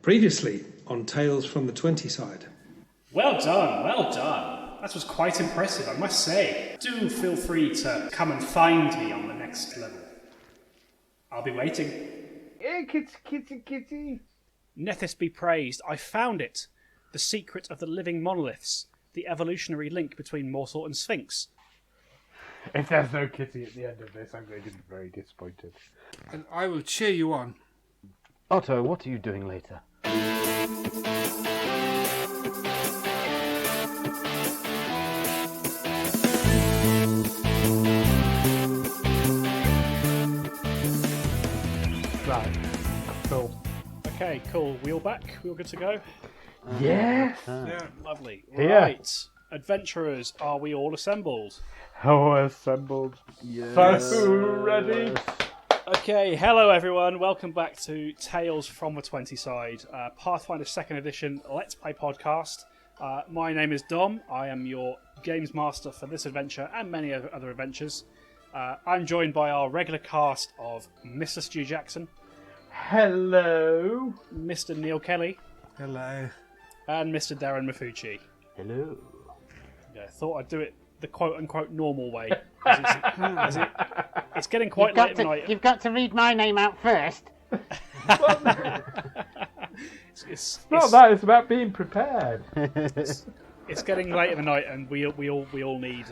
Previously on Tales from the 20 side. Well done, well done. That was quite impressive, I must say. Do feel free to come and find me on the next level. I'll be waiting. Hey, kitty. Nethys be praised, I found it. The secret of the living monoliths. The evolutionary link between Morsel and Sphinx. If there's no kitty at the end of this, I'm going to be very disappointed. And I will cheer you on. Otto, what are you doing later? Right. Cool. Okay, cool. We all back? We all good to go? Yes. Yeah. Lovely. Here. Right. Adventurers, are we all assembled? Oh, assembled. Yes. So ready. Okay, hello everyone. Welcome back to Tales from the 20 side, Pathfinder 2nd edition Let's Play podcast. My name is Dom. I am your games master for this adventure and many other adventures. I'm joined by our regular cast of Mr. Stu Jackson, Hello. Mr. Neil Kelly, Hello. and Mr. Darren Mafucci. Hello. Yeah, thought I'd do it the quote-unquote normal way. It's getting quite late at night. You've got to read my name out first. It's Not that. It's about being prepared. It's getting late in the night, and we all need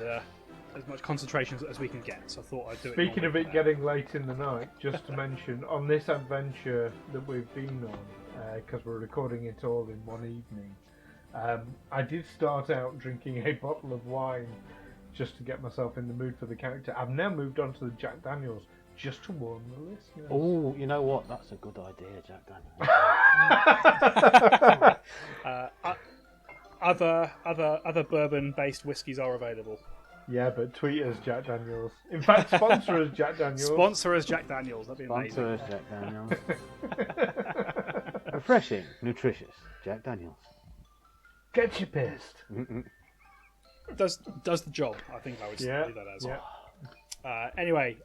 as much concentration as we can get. So I thought I'd do it. Speaking of normally. it getting late in the night, just to mention, on this adventure that we've been on, because we're recording it all in one evening, I did start out drinking a bottle of wine just to get myself in the mood for the character. I've now moved on to the Jack Daniels, just to warn the listeners. Oh, you know what? That's a good idea, Jack Daniels. Other bourbon-based whiskies are available. Yeah, but tweet us Jack Daniels. In fact, sponsor us Jack Daniels. Sponsor us, Jack Daniels. That'd be amazing. Sponsor us, Jack Daniels. Refreshing, nutritious, Jack Daniels. Get you pissed. Does the job? I think I would do that as. Yeah. Anyway,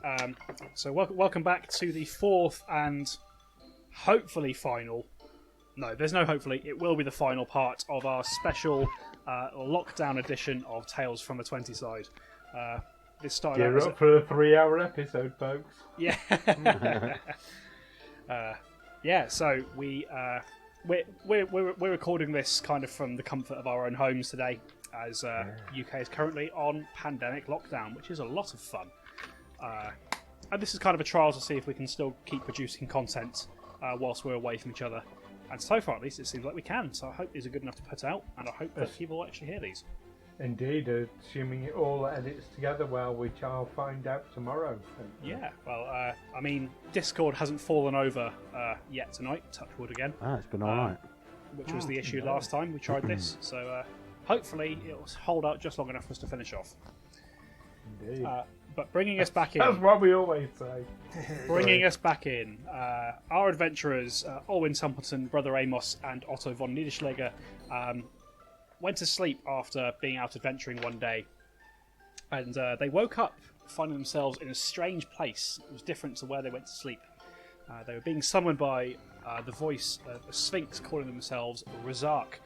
so welcome back to the fourth and hopefully final. No, there's no hopefully. It will be the final part of our special lockdown edition of Tales from the 20 side. This started out Gear up for a 3-hour episode, folks. Yeah. So we're recording this kind of from the comfort of our own homes today, as UK is currently on pandemic lockdown, which is a lot of fun. And this is kind of a trial to see if we can still keep producing content whilst we're away from each other. And so far, at least, it seems like we can. So I hope these are good enough to put out, and I hope that people will actually hear these. Indeed, assuming it all edits together well, which I'll find out tomorrow. Yeah, well, I mean, Discord hasn't fallen over yet tonight, touch wood again. It's been alright. Which was the issue last time we tried this. So hopefully it'll hold out just long enough for us to finish off. Indeed. But bringing us back in... That's what we always say. Bringing us back in, our adventurers, Owen Templeton, Brother Amos, and Otto von Niederschläger, went to sleep after being out adventuring one day. And they woke up finding themselves in a strange place. It was different to where they went to sleep. They were being summoned by the voice of a sphinx calling themselves Rzark,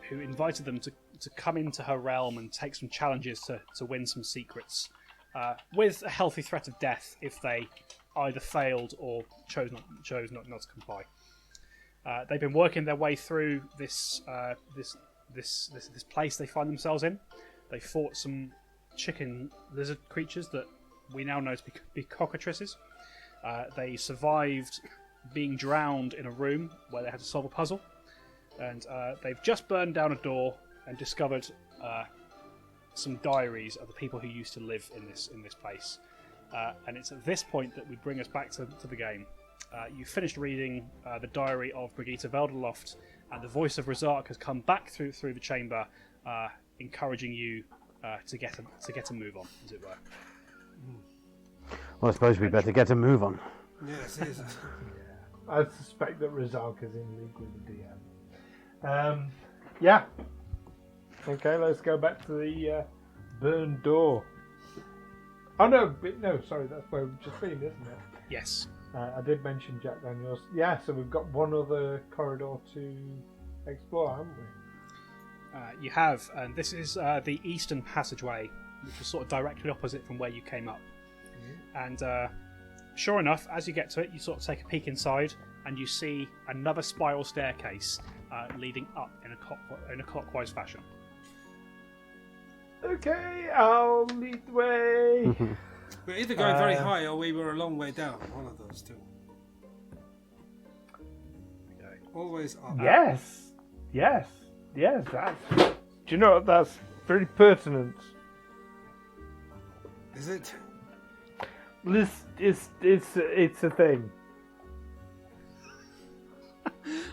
who invited them to come into her realm and take some challenges to win some secrets, with a healthy threat of death if they either failed or chose not to comply. They've been working their way through this place they find themselves in. They fought some chicken lizard creatures that we now know to be cockatrices. They survived being drowned in a room where they had to solve a puzzle, and they've just burned down a door and discovered some diaries of the people who used to live in this place. And it's at this point that we bring us back to the game. You finished reading the diary of Brigitte Velderloft, and the voice of Rzark has come back through the chamber, encouraging you to get a move on, as it were. Well, I suppose we better get a move on. Yes, it is. I suspect that Rzark is in league with the DM. Yeah. Okay, let's go back to the burned door. Oh no, sorry, that's where we've just been, isn't it? Yes. I did mention Jack Daniels. Yeah, so we've got one other corridor to explore, haven't we? You have, and this is the eastern passageway, which is sort of directly opposite from where you came up. And sure enough, as you get to it, you sort of take a peek inside, and you see another spiral staircase leading up in a clockwise fashion. Okay, I'll lead the way. We're either going very high or we were a long way down. One of those two. Okay. Always up. Yes. That's. Do you know what? That's very pertinent. Is it? This it's a thing.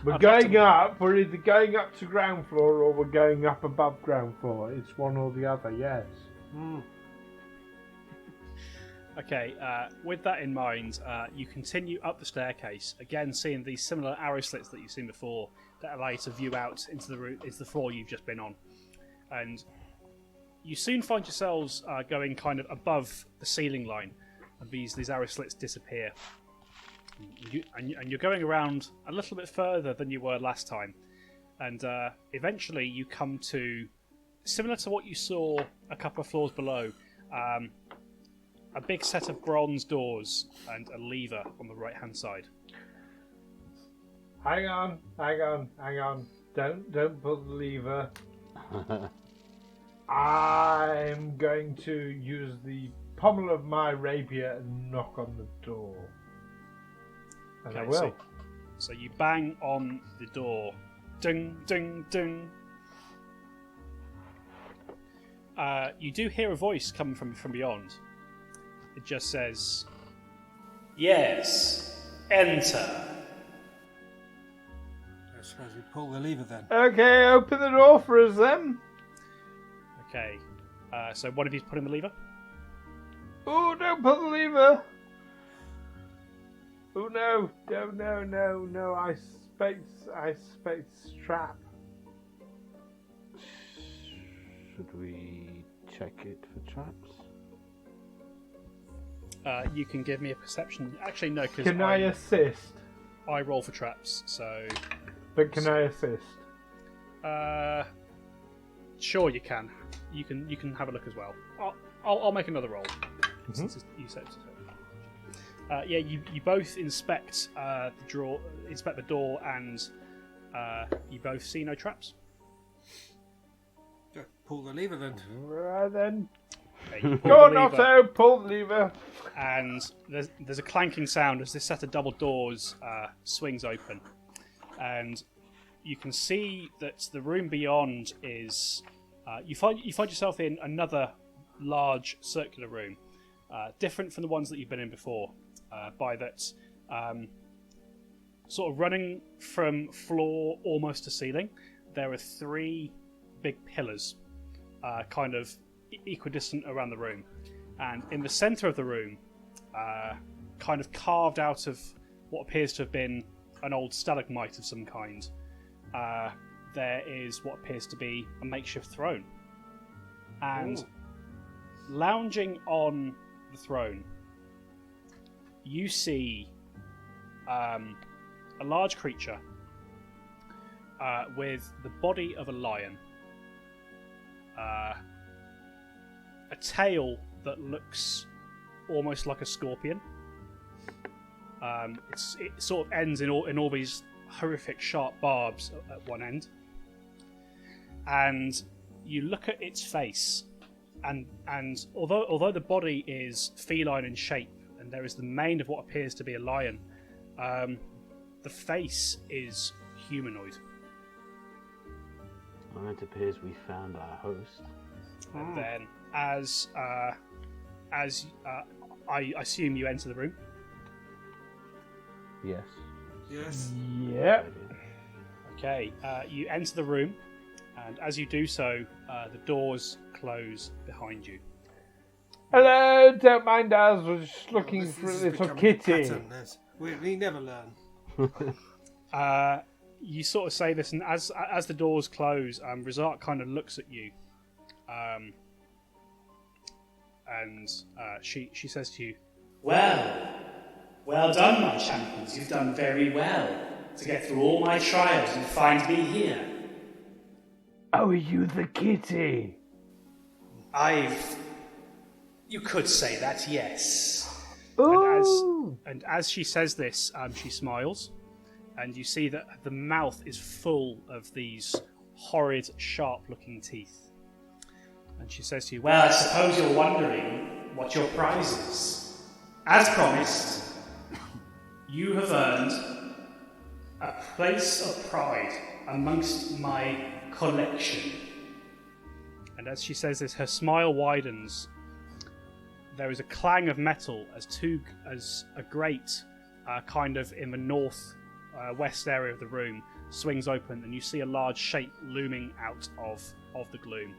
We're going up. We're either going up to ground floor or we're going up above ground floor. It's one or the other. Yes. Okay, with that in mind, you continue up the staircase, again seeing these similar arrow slits that you've seen before that allow you to view out into the floor you've just been on. And you soon find yourselves going kind of above the ceiling line, and these arrow slits disappear. And you're going around a little bit further than you were last time. And eventually you come to, similar to what you saw a couple of floors below, a big set of bronze doors and a lever on the right-hand side. Hang on. Don't pull the lever. I'm going to use the pommel of my rapier and knock on the door. And I will. So you bang on the door. Ding, ding, ding. You do hear a voice coming from beyond. It just says, "Yes, enter." I suppose we pull the lever then. Okay, open the door for us then. Okay, so one of you's putting the lever? Oh, don't pull the lever. Oh no! I suspect trap. Should we check it for traps? You can give me a perception. Actually, no, because Can I assist? I roll for traps, so... But can I assist? Sure you can. You can have a look as well. I'll make another roll. Since you said so. Yeah, you both inspect the door, and you both see no traps. Pull the lever then. Right then. Okay, you pull Go the on, lever, Otto, pull the lever. and there's a clanking sound as this set of double doors swings open, and you can see that the room beyond is. You find yourself in another large circular room, different from the ones that you've been in before. By that, sort of running from floor almost to ceiling, there are three big pillars, kind of equidistant around the room, and in the centre of the room, kind of carved out of what appears to have been an old stalagmite of some kind, there is what appears to be a makeshift throne, and lounging on the throne, you see a large creature with the body of a lion, a tail that looks almost like a scorpion. It sort of ends in all these horrific sharp barbs at one end, and you look at its face, and although the body is feline in shape, and there is the mane of what appears to be a lion, the face is humanoid. Well, it appears we found our host. And then, as I assume you enter the room. Yes. Yes. Yep. Okay, you enter the room, and as you do so, the doors close behind you. Hello, don't mind us. We're just looking This for a is little becoming a kitty. pattern, we never learn. You sort of say this, and as the doors close, Rzark kind of looks at you, and she says to you, Well, Well done, my champions. You've done very well to get through all my trials and find me here. Oh, are you the kitty? You could say that, yes. And as she says this, she smiles, and you see that the mouth is full of these horrid, sharp-looking teeth. And she says to you, Well, I suppose you're wondering what your prize is. As promised, you have earned a place of pride amongst my collection. And as she says this, her smile widens. There is a clang of metal as a grate, kind of in the north west area of the room, swings open, and you see a large shape looming out of the gloom.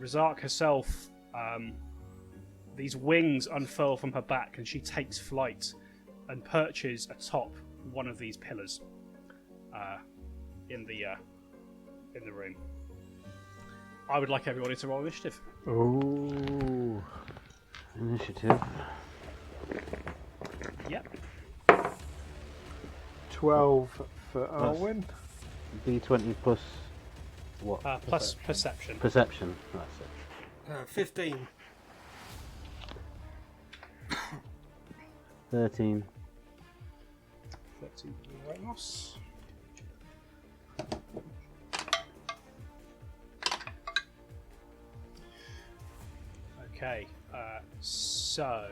Rzark herself, these wings unfurl from her back, and she takes flight and perches atop one of these pillars in the room. I would like everybody to roll initiative. Ooh. Initiative. Yep. 12 for Arwen. D20 plus what? Plus perception. Perception. That's it. 15. 13. 13 for Ramos. Okay, so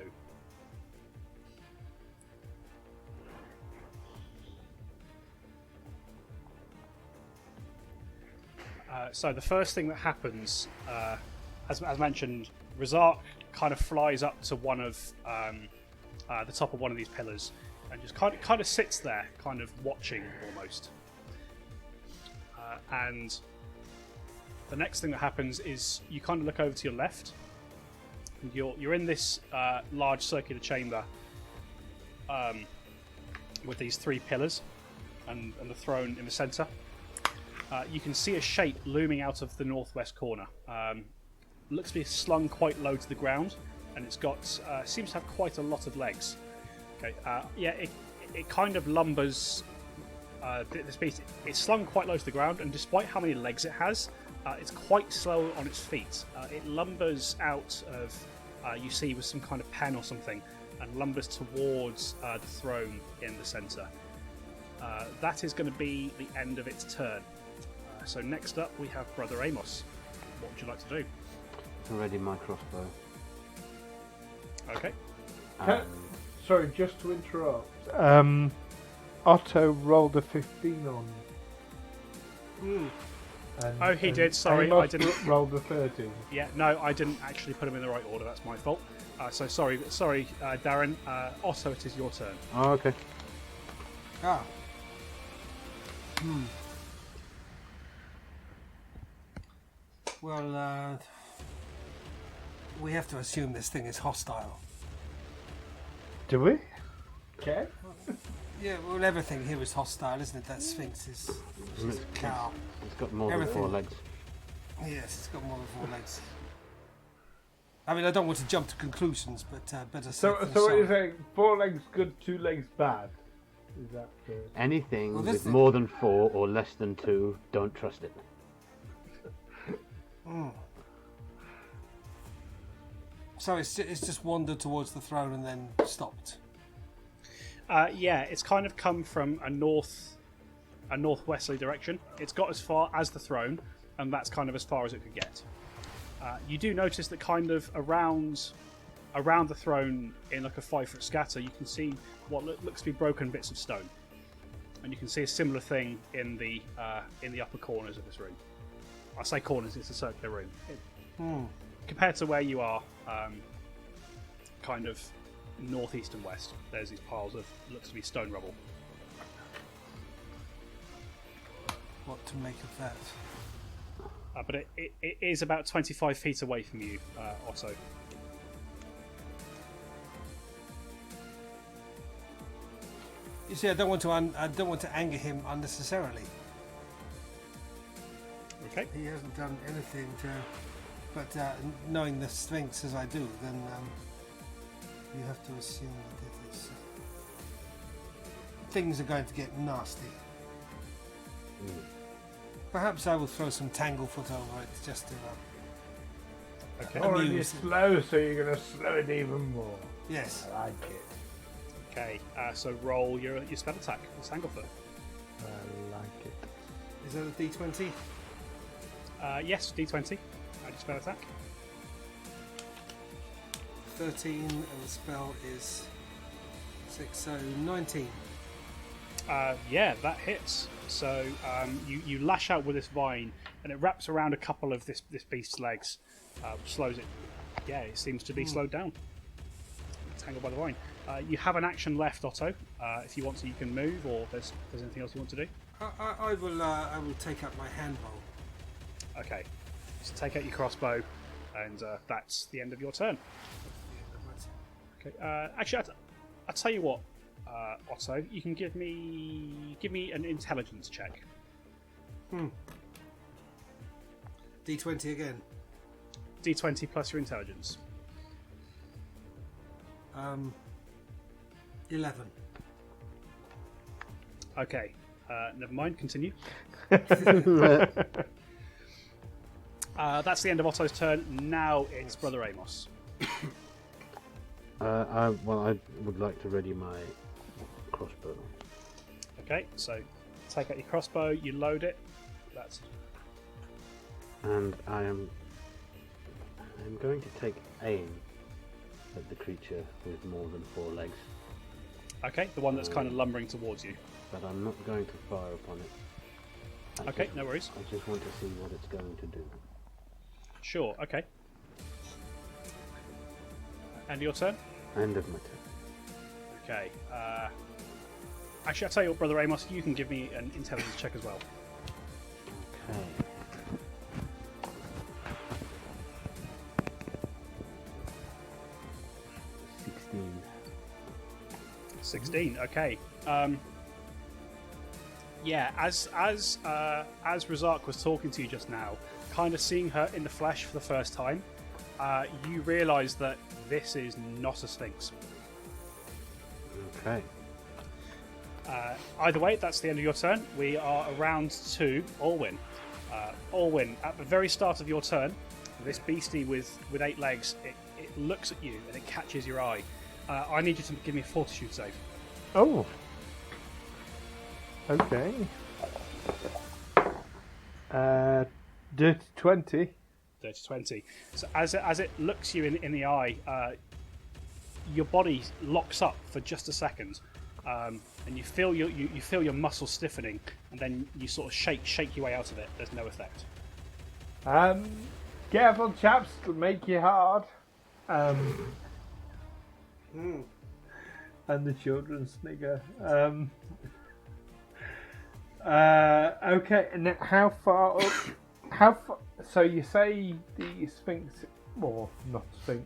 the first thing that happens, as mentioned, Rzark kind of flies up to one of the top of one of these pillars and just kind of sits there, kind of watching almost. And the next thing that happens is you kind of look over to your left. And you're in this large circular chamber with these three pillars and the throne in the centre. You can see a shape looming out of the northwest corner. Looks to be slung quite low to the ground, and it's got seems to have quite a lot of legs. Okay, it kind of lumbers. This beast, it's slung quite low to the ground, and despite how many legs it has, it's quite slow on its feet. It lumbers out of, you see, with some kind of pen or something, and lumbers towards the throne in the centre. That is going to be the end of its turn. So next up we have Brother Amos. What would you like to do? Ready my crossbow. Okay. Sorry, just to interrupt. Otto rolled a 15 on. And he did. Sorry, Amos I didn't. Rolled a 13. Yeah, no, I didn't actually put them in the right order. That's my fault. So sorry, Darren. Otto, it is your turn. Oh, okay. Ah. Well, we have to assume this thing is hostile. Do we? Okay. Yeah, well, everything here is hostile, isn't it? That Sphinx is a cow. It's got more than Everything. 4 legs. Yes, it's got more than 4 legs. I mean, I don't want to jump to conclusions, but better safe than So what sorry. you're saying, 4 legs good, 2 legs bad? Is that the... Anything Well, this with is- more than 4 or less than 2, don't trust it. So it's just wandered towards the throne and then stopped. Yeah, it's kind of come from a northwesterly direction. It's got as far as the throne, and that's kind of as far as it could get. You do notice that kind of around the throne, in like a 5-foot scatter, you can see what looks to be broken bits of stone, and you can see a similar thing in the upper corners of this room. I say corners; it's a circular room. Compared to where you are, kind of northeast and west, there's these piles of looks to be stone rubble. What to make of that? But it is about 25 feet away from you, Otto. You see, I don't want to anger him unnecessarily. Okay. He hasn't done anything to. But knowing the Sphinx as I do, then You have to assume that if it's, things are going to get nasty. Perhaps I will throw some tanglefoot over it just to Okay. Already amuse it. slow, so you're going to slow it even more. Yes. I like it. Okay, so roll your spell attack, the Tanglefoot. I like it. Is that a D20? Yes, D20. Add your spell attack. 13, and the spell is 6, so 19. Yeah, that hits. So you lash out with this vine, and it wraps around a couple of this beast's legs, slows it. Yeah, it seems to be slowed down. Tangled by the vine. You have an action left, Otto. If you want to, you can move, or if there's anything else you want to do. I will take up my handbow. Okay, so take out your crossbow, and that's the end of your turn. Okay. Actually, I'll tell you what, Otto. You can give me an intelligence check. D20 again. D20 plus your intelligence. 11. Okay. Never mind. Continue. That's the end of Otto's turn. Now it's Brother Amos. I would like to ready my crossbow. Okay, so take out your crossbow. You load it. That's And I'm going to take aim at the creature with more than 4 legs. okay. The one that's kind of lumbering towards you. But I'm not going to fire upon it. Okay, no worries. I just want to see what it's going to do. Sure. Okay. And your turn. End of my turn. Okay. Actually, I'll tell you what, Brother Amos. You can give me an intelligence check as well. Okay. $16. 16. Okay. Yeah. As Rzark was talking to you just now, kind of seeing her in the flesh for the first time, you realise that this is not a sphinx. Okay. Either way, that's the end of your turn. We are around to Orwin. Orwin, at the very start of your turn, this beastie with 8 legs, it looks at you and it catches your eye. I need you to give me a fortitude save. Oh. Okay. Dirty 20. Dirty 20. So as it looks you in the eye, your body locks up for just a second, and you feel your muscles stiffening, and then you sort of shake your way out of it. There's no effect. Careful, chaps. It'll make you hard. And the children snigger. Okay, and then how far up? How far? So you say the Sphinx, or not Sphinx,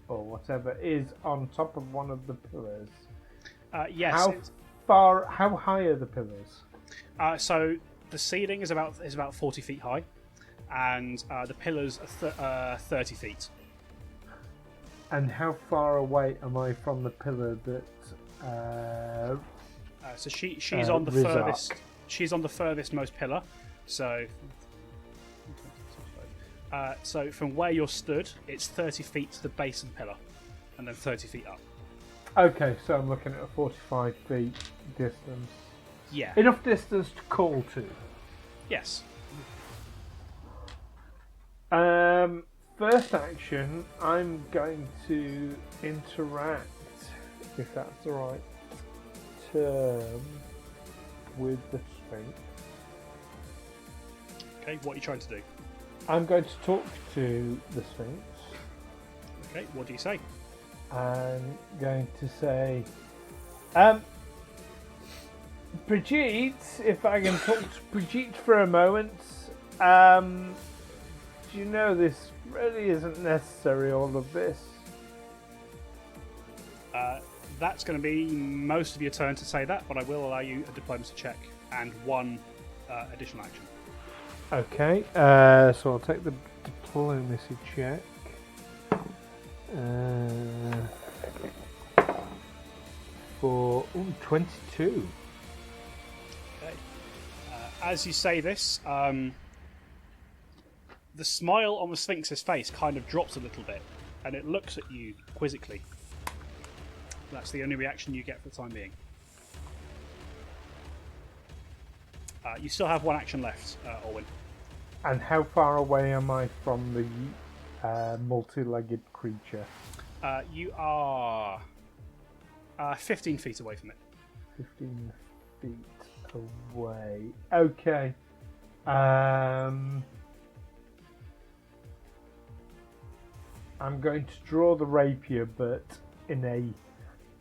or whatever, is on top of one of the pillars. Yes. How high are the pillars? So the ceiling is about 40 feet high, and the pillars are 30 feet. And how far away am I from the pillar that? So she's on the Rzark. furthest. She's on the furthest most pillar. So. So from where you're stood, it's 30 feet to the base of the pillar, and then 30 feet up. Okay, so I'm looking at a 45 feet distance. Yeah. Enough distance to call to. Yes. First action, I'm going to interact, if that's the right term, with the Sphinx. Okay. What are you trying to do? I'm going to talk to the Sphinx. Okay. What do you say? I'm going to say, Brigitte, if I can talk to Brigitte for a moment, do you know this really isn't necessary, all of this? That's going to be most of your turn to say that, but I will allow you a diplomacy check and one additional action. Okay, so I'll take the diplomacy check. for 22. Okay. As you say this, the smile on the Sphinx's face kind of drops a little bit, and it looks at you quizzically. That's the only reaction you get for the time being. You still have one action left, Orwin. And how far away am I from the multi-legged creature? You are 15 feet away from it. 15 feet away. Okay. I'm going to draw the rapier, but in a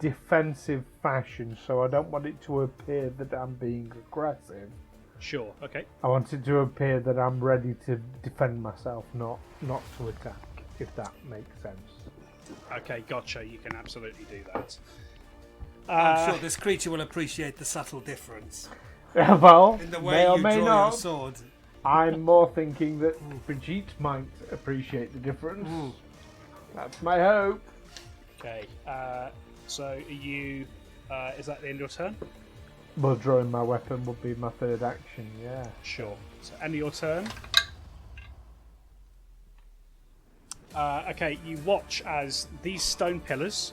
defensive fashion, so I don't want it to appear that I'm being aggressive. Sure, okay. I want it to appear that I'm ready to defend myself, not to attack, if that makes sense. Okay, gotcha. You can absolutely do that. I'm sure this creature will appreciate the subtle difference Well, in the may way or you may draw not. your sword. I'm more thinking that Brigitte might appreciate the difference. That's my hope. Okay, so are you... is that the end of your turn? Well, drawing my weapon would be my third action, yeah. Sure. So end of your turn. Okay, you watch as these stone pillars,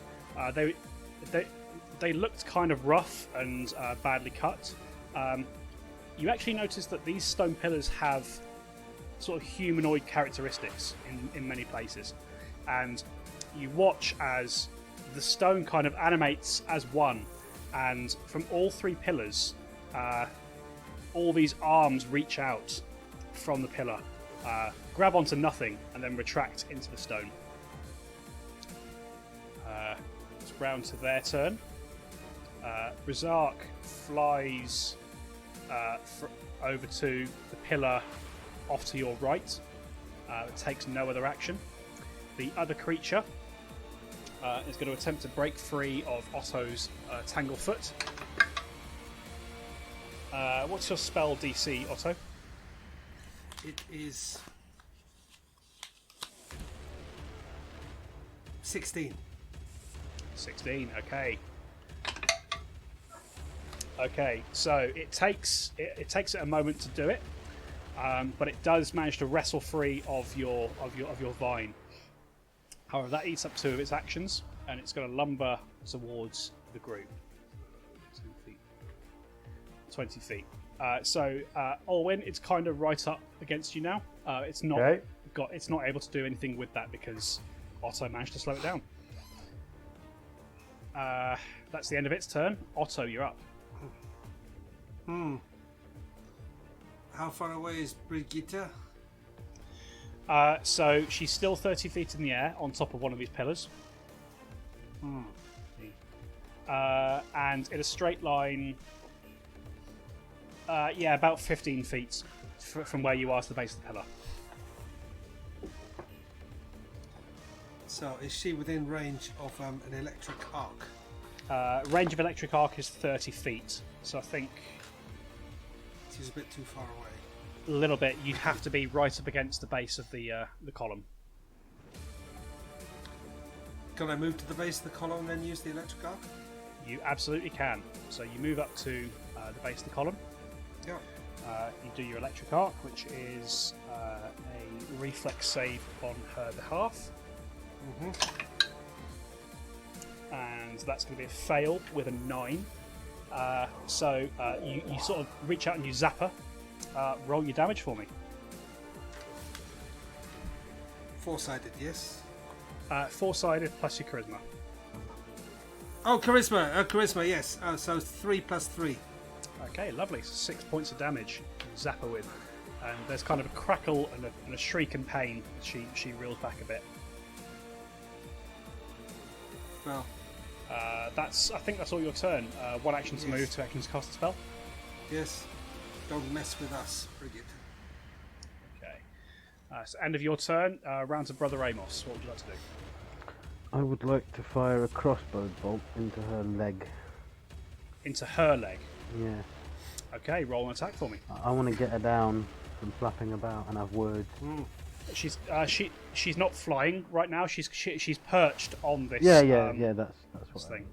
they looked kind of rough and badly cut. You actually notice that these stone pillars have sort of humanoid characteristics in many places. And you watch as the stone kind of animates as one, and from all three pillars, all these arms reach out from the pillar, grab onto nothing, and then retract into the stone. It's round to their turn. Rzark flies over to the pillar off to your right. It takes no other action. The other creature is going to attempt to break free of Otto's Tanglefoot. What's your spell DC, Otto? It is 16. 16, okay. Okay, so it takes it a moment to do it, but it does manage to wrestle free of your vine. However, that eats up 2 of its actions, and it's going to lumber towards the group. 10 feet. 20 feet. So, Olwyn, it's kind of right up against you now. It's not it's not able to do anything with that because Otto managed to slow it down. That's the end of its turn. Otto, you're up. How far away is Brigitte? So she's still 30 feet in the air on top of one of these pillars. And in a straight line, about 15 feet from where you are to the base of the pillar. So, is she within range of an electric arc? Range of electric arc is 30 feet, so I think She's a bit too far away. a little bit. You'd have to be right up against the base of the column. Can I move to the base of the column and then use the electric arc? You absolutely can. So you move up to the base of the column. Yeah. You do your electric arc, which is a reflex save on her behalf. And that's going to be a fail with a 9. So you sort of reach out and you zap her. Roll your damage for me. 4-sided, yes. 4-sided plus your charisma. Oh, charisma, yes. So 3 plus 3. Okay, lovely. So 6 points of damage you zap her with. And there's kind of a crackle and a shriek in pain. She reels back a bit. Well, I think that's all your turn. 1 action to move, 2 actions to cast a spell. yes. Don't mess with us, Brigitte. Okay. So end of your turn. Round to Brother Amos. What would you like to do? I would like to fire a crossbow bolt into her leg. Into her leg. Yeah. Okay, roll an attack for me. I want to get her down from flapping about and have words. She's not flying right now. She's perched on this. Yeah, that's what thing.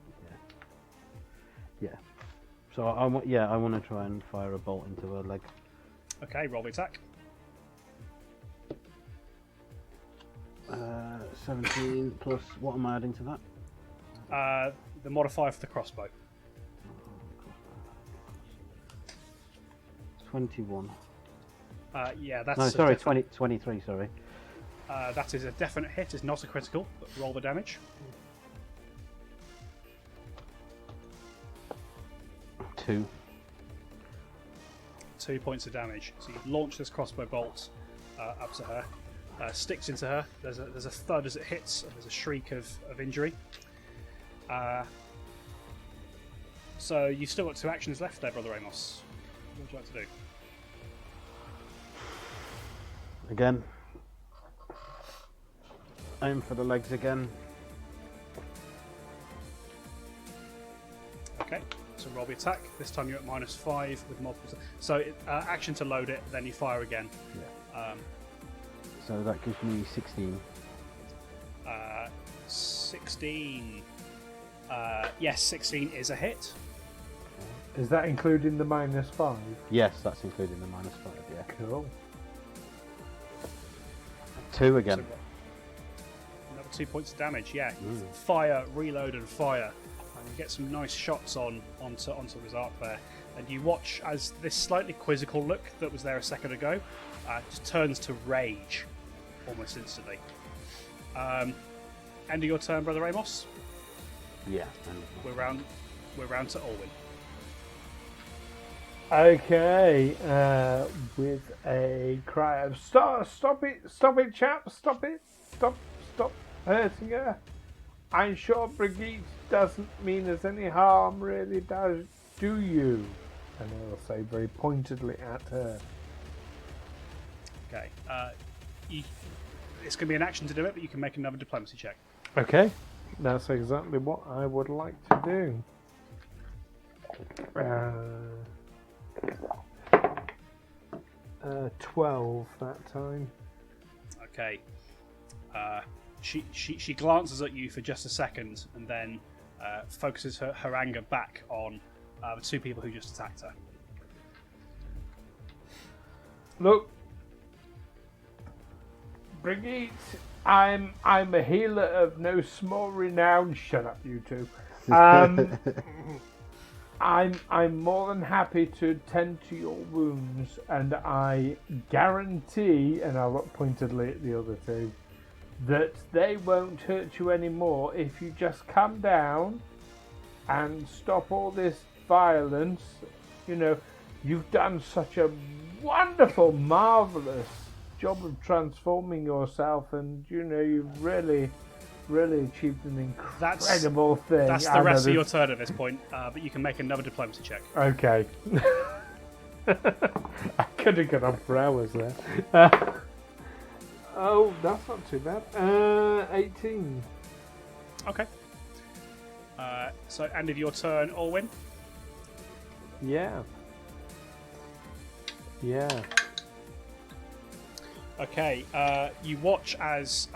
Yeah. So I want to try and fire a bolt into her leg. Okay, roll the attack. 17 plus. What am I adding to that? The modifier for the crossbow. 21. Yeah, that's No, a sorry, defi- 23. Sorry. that is a definite hit. It's not a critical, but roll the damage. 2. 2 points of damage. So you launch this crossbow bolt up to her, sticks into her. There's a thud as it hits, and there's a shriek of injury. So you've still got 2 actions left there, Brother Amos. What would you like to do? Again. Aim for the legs again. Okay, so roll the attack. This time you're at -5 with multiple. So action to load it, then you fire again. Yeah. So that gives me 16. 16. Yes, 16 is a hit. Is that including the -5? Yes, that's including the -5. Yeah. Cool. 2 again. So, another 2 points of damage. Yeah, fire, reload, and fire, and you get some nice shots onto Rzark there. And you watch as this slightly quizzical look that was there a second ago just turns to rage almost instantly. End of your turn, Brother Amos. Yeah. We're round to Olwyn. Okay, with a cry of stop it, chap, stop hurting her. I'm sure Brigitte doesn't mean us any harm, really, do you? And I'll say very pointedly at her. Okay, it's going to be an action to do it, but you can make another diplomacy check. Okay, that's exactly what I would like to do. 12 that time. Okay. She glances at you for just a second and then focuses her anger back on the 2 people who just attacked her. Look, Brigitte, I'm a healer of no small renown. Shut up, you two. I'm more than happy to tend to your wounds, and I guarantee, and I look pointedly at the other 2, that they won't hurt you anymore if you just come down and stop all this violence. You know, you've done such a wonderful, marvellous job of transforming yourself, and you know, you've really achieved an incredible thing. That's the rest of your turn at this point, but you can make another diplomacy check. Okay. I could have gone on for hours there. Oh, that's not too bad. 18. Okay. So end of your turn, Olwyn. Yeah. Yeah. Okay. You watch as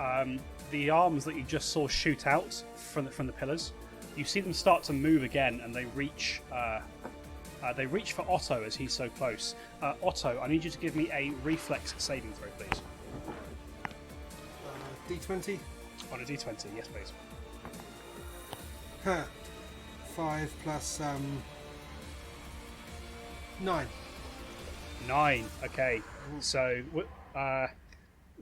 the arms that you just saw shoot out from the pillars, you see them start to move again, and they reach for Otto as he's so close. Otto, I need you to give me a reflex saving throw, please. D20. On a D20, yes, please. 5 plus 9. 9. Okay. So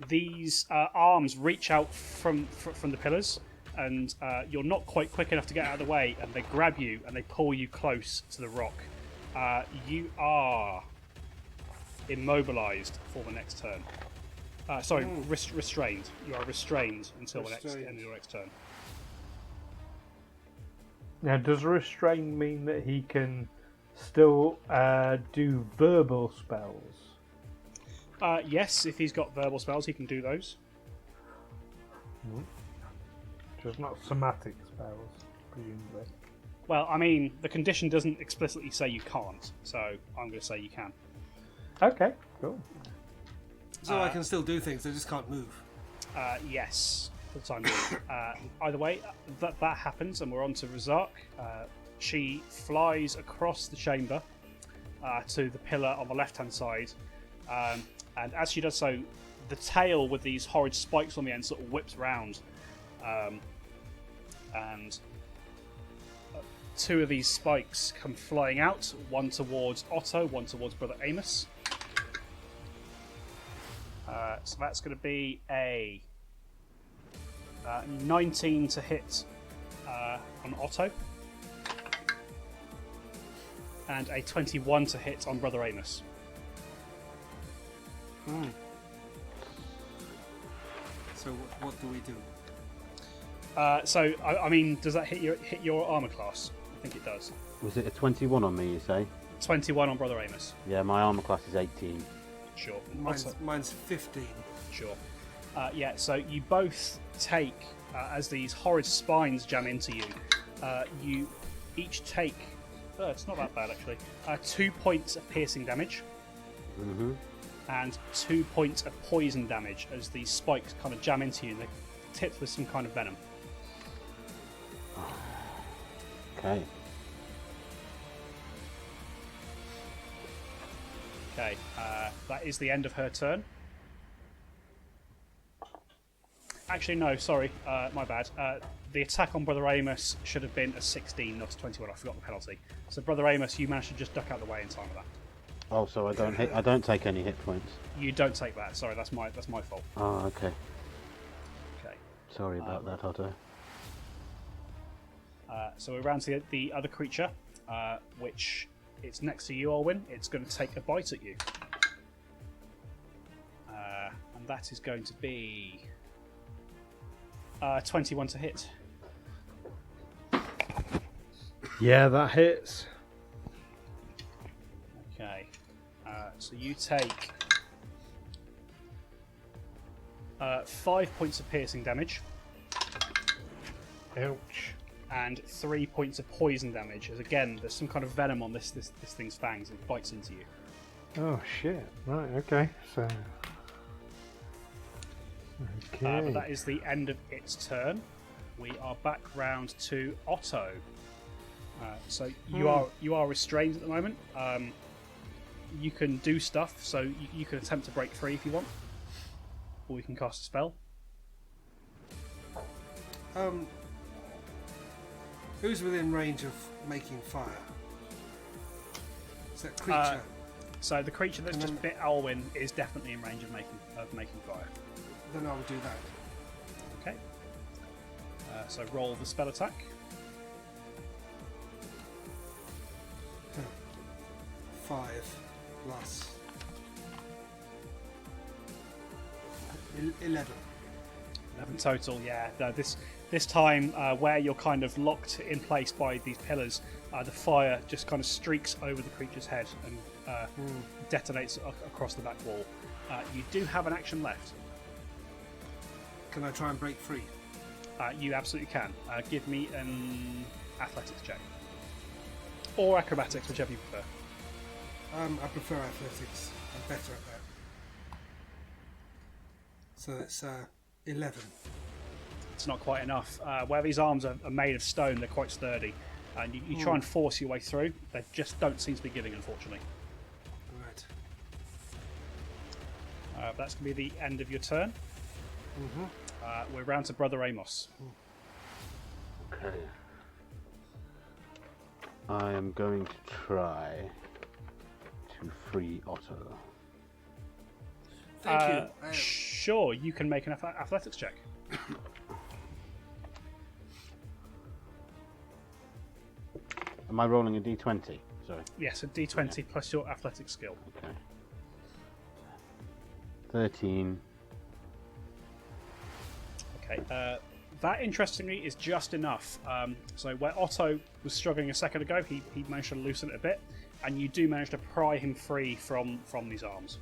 these arms reach out from the pillars, and you're not quite quick enough to get out of the way, and they grab you and they pull you close to the rock. You are immobilized for the next turn. Restrained. You are restrained until the end of your next turn. Now, does restrain mean that he can still do verbal spells? Yes, if he's got verbal spells, he can do those. Just not somatic spells, presumably. Well, I mean, the condition doesn't explicitly say you can't, so I'm going to say you can. Okay, cool. So I can still do things, I just can't move. Yes, for the time being. Either way, that happens, and we're on to Rzark. she flies across the chamber to the pillar on the left-hand side, and as she does so, the tail with these horrid spikes on the end sort of whips round, and two of these spikes come flying out, one towards Otto, one towards Brother Amos. So that's going to be a 19 to hit on Otto, and a 21 to hit on Brother Amos. So what do we do? So I mean, does that hit your armor class? I think it does. Was it a 21 on me, you say? 21 on Brother Amos. Yeah, my armor class is 18. Sure. Mine's 15. Sure. Yeah, so you both take, as these horrid spines jam into you, you each take, it's not that bad actually, 2 points of piercing damage, and 2 points of poison damage as these spikes kind of jam into you and they're tipped with some kind of venom. Okay. Okay, that is the end of her turn. Actually, no, sorry, my bad. The attack on Brother Amos should have been a 16, not a 21. I forgot the penalty. So, Brother Amos, you managed to just duck out of the way in time with that. Oh, so I don't take any hit points. You don't take that. Sorry, that's my fault. Oh, okay. Okay. Sorry about that, Otto. So we're around to the other creature, which it's next to you, Olwyn. It's going to take a bite at you, and that is going to be 21 to hit. Yeah, that hits. Okay, so you take 5 points of piercing damage. Ouch. And 3 points of poison damage, as again, there's some kind of venom on this thing's fangs and it bites into you. Oh shit. Right, okay. So. Okay. But that is the end of its turn. We are back round to Otto. So you are restrained at the moment. You can do stuff, so you can attempt to break free if you want, or you can cast a spell. Who's within range of making fire? Is that creature? So the creature that's just bit Alwyn is definitely in range of making fire. Then I will do that. Okay. So roll the spell attack. 5 plus 11. 11 total, yeah. This time, where you're kind of locked in place by these pillars, the fire just kind of streaks over the creature's head and detonates across the back wall. You do have an action left. Can I try and break free? You absolutely can. Give me an athletics check. Or acrobatics, whichever you prefer. I prefer athletics. I'm better at that. So it's 11. It's not quite enough. Where these arms are made of stone, they're quite sturdy. And you try and force your way through. They just don't seem to be giving, unfortunately. Right. That's going to be the end of your turn. We're round to Brother Amos. Okay. I am going to try to free Otto. Thank you. Sure, you can make an athletics check. Am I rolling a d20? Sorry. Yes, a d20 plus your athletic skill. Okay. 13. Okay. That, interestingly, is just enough. So where Otto was struggling a second ago, he managed to loosen it a bit, and you do manage to pry him free from these arms.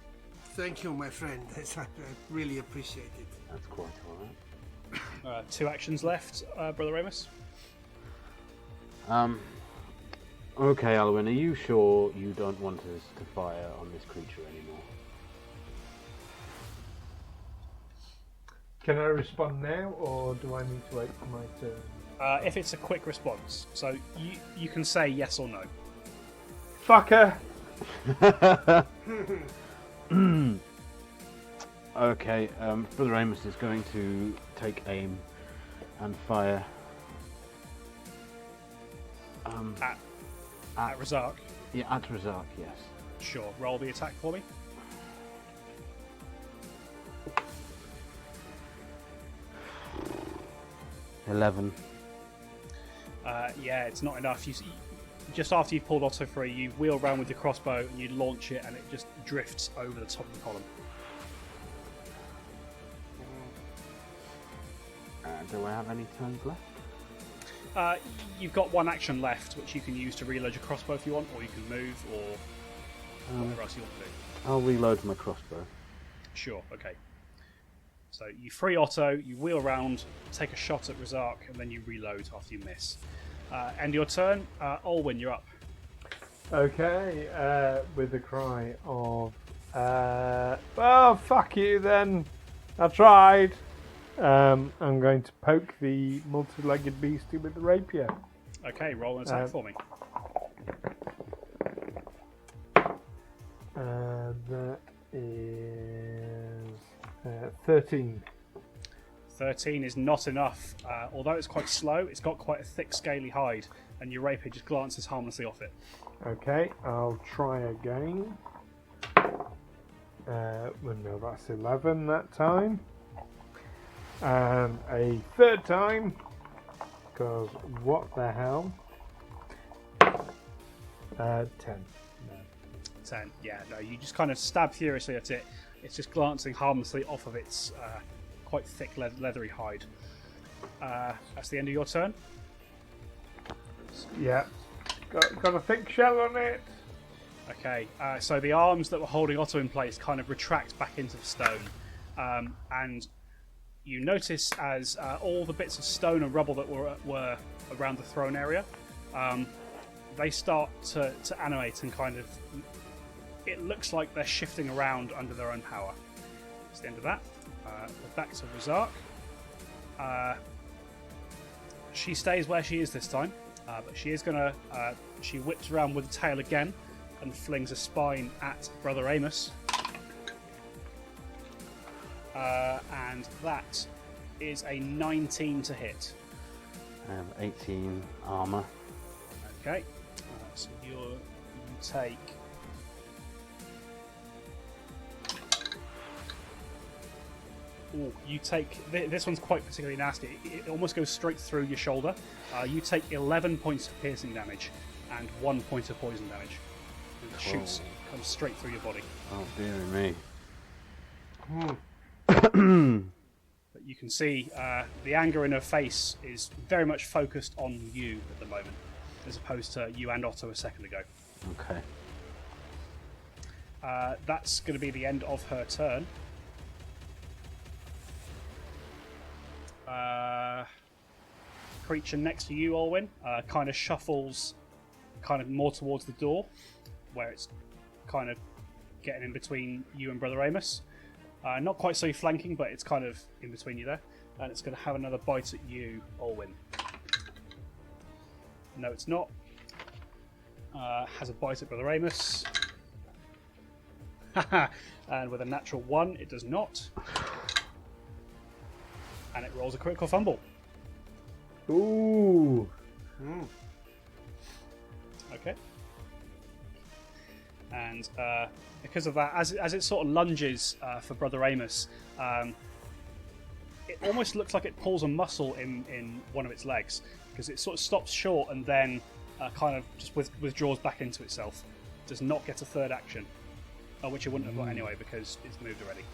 Thank you, my friend. I really appreciate it. That's quite alright. 2 actions left, Brother Amos. Okay, Alwyn, are you sure you don't want us to fire on this creature anymore? Can I respond now, or do I need to wait for my turn? If it's a quick response, so you can say yes or no. Fucker! Okay, Brother Amos is going to take aim and fire. At Rzark. Yeah, at Rzark, yes. Sure. Roll the attack for me. $11. Yeah, it's not enough. Just after you've pulled Otto free, you wheel around with your crossbow and you launch it, and it just drifts over the top of the column. Do I have any turns left? You've got one action left, which you can use to reload your crossbow if you want, or you can move, or whatever else you want to do. I'll reload my crossbow. Sure, okay. So you free Otto, you wheel around, take a shot at Rzark, and then you reload after you miss. End your turn. Olwyn, you're up. Okay, with a cry of, oh, fuck you then. I tried. I'm going to poke the multi-legged beastie with the rapier. Okay, roll an attack for me. That is 13. 13 is not enough. Although it's quite slow, it's got quite a thick, scaly hide, and your rapier just glances harmlessly off it. Okay, I'll try again. Well, no, that's 11 that time. And a third time, because what the hell? 10. 10. Yeah, no, you just kind of stab furiously at it. It's just glancing harmlessly off of its quite thick, leathery hide. That's the end of your turn. Yeah, got a thick shell on it. Okay, so the arms that were holding Otto in place kind of retract back into the stone, and you notice as all the bits of stone and rubble that were around the throne area, they start to animate and kind of, it looks like they're shifting around under their own power. That's the end of that. We're back to Rzark. She stays where she is this time, but she is gonna. She whips around with the tail again and flings a spine at Brother Amos. And that is a 19 to hit. I have 18 armor. Okay, so you take. Ooh, you take. This one's quite particularly nasty. It almost goes straight through your shoulder. You take 11 points of piercing damage and 1 point of poison damage. It shoots, comes straight through your body. Oh dear me. But you can see the anger in her face is very much focused on you at the moment, as opposed to you and Otto a second ago. Okay. That's going to be the end of her turn. Creature next to you, Olwyn, kind of shuffles kind of more towards the door, where it's kind of getting in between you and Brother Amos. Not quite so flanking, but it's kind of in between you there. And it's going to have another bite at you, Olwyn. No, it's not. Has a bite at Brother Amos. And with a natural 1, it does not. And it rolls a critical fumble. Ooh. Okay. And because of that, as it sort of lunges for Brother Amos, it almost looks like it pulls a muscle in one of its legs, because it sort of stops short and then kind of just withdraws back into itself. Does not get a third action, which it wouldn't have got anyway because it's moved already.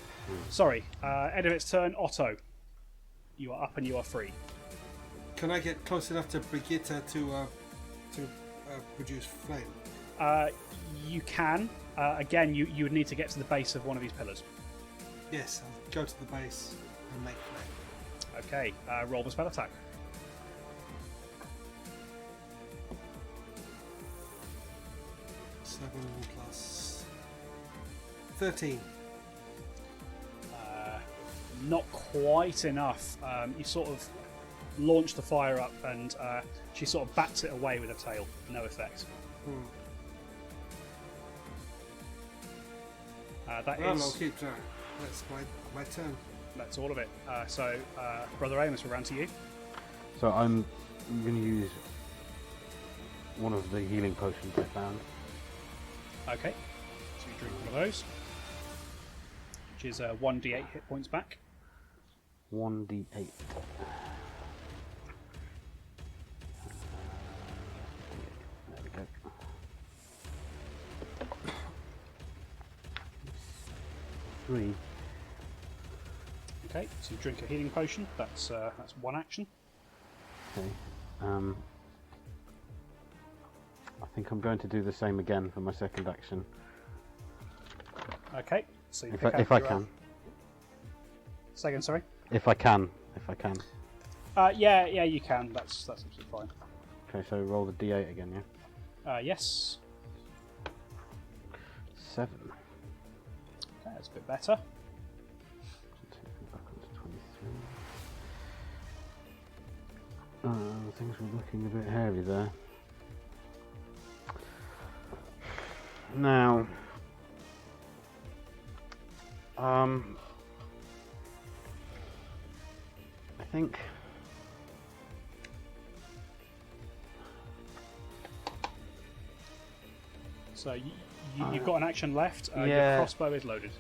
Sorry. End of its turn. Otto, you are up and you are free. Can I get close enough to Brigitte to produce flame? You can. Again, you would need to get to the base of one of these pillars. Yes, I'll go to the base and make flame. Okay, roll the spell attack. Seven plus 13. Not quite enough. You sort of launch the fire up, and she sort of bats it away with her tail. No effect. That Well, is. I'll keep trying. That's my turn. That's all of it. Brother Amos, we're round to you. So I'm going to use one of the healing potions I found. Okay. So you drink one of those, which is 1d8 hit points back. 1d8. There we go. 3. Okay, so you drink a healing potion. That's one action. Okay. I think I'm going to do the same again for my second action. Okay, so you If pick I, up if I your, can. Second, sorry. If I can. Yeah, you can. That's absolutely fine. Okay, so roll the d8 again, yeah? Yes. 7. Okay, that's a bit better. Take me back onto 23. Things were looking a bit hairy there. Now, I think So you've got an action left. Your yeah. crossbow is loaded.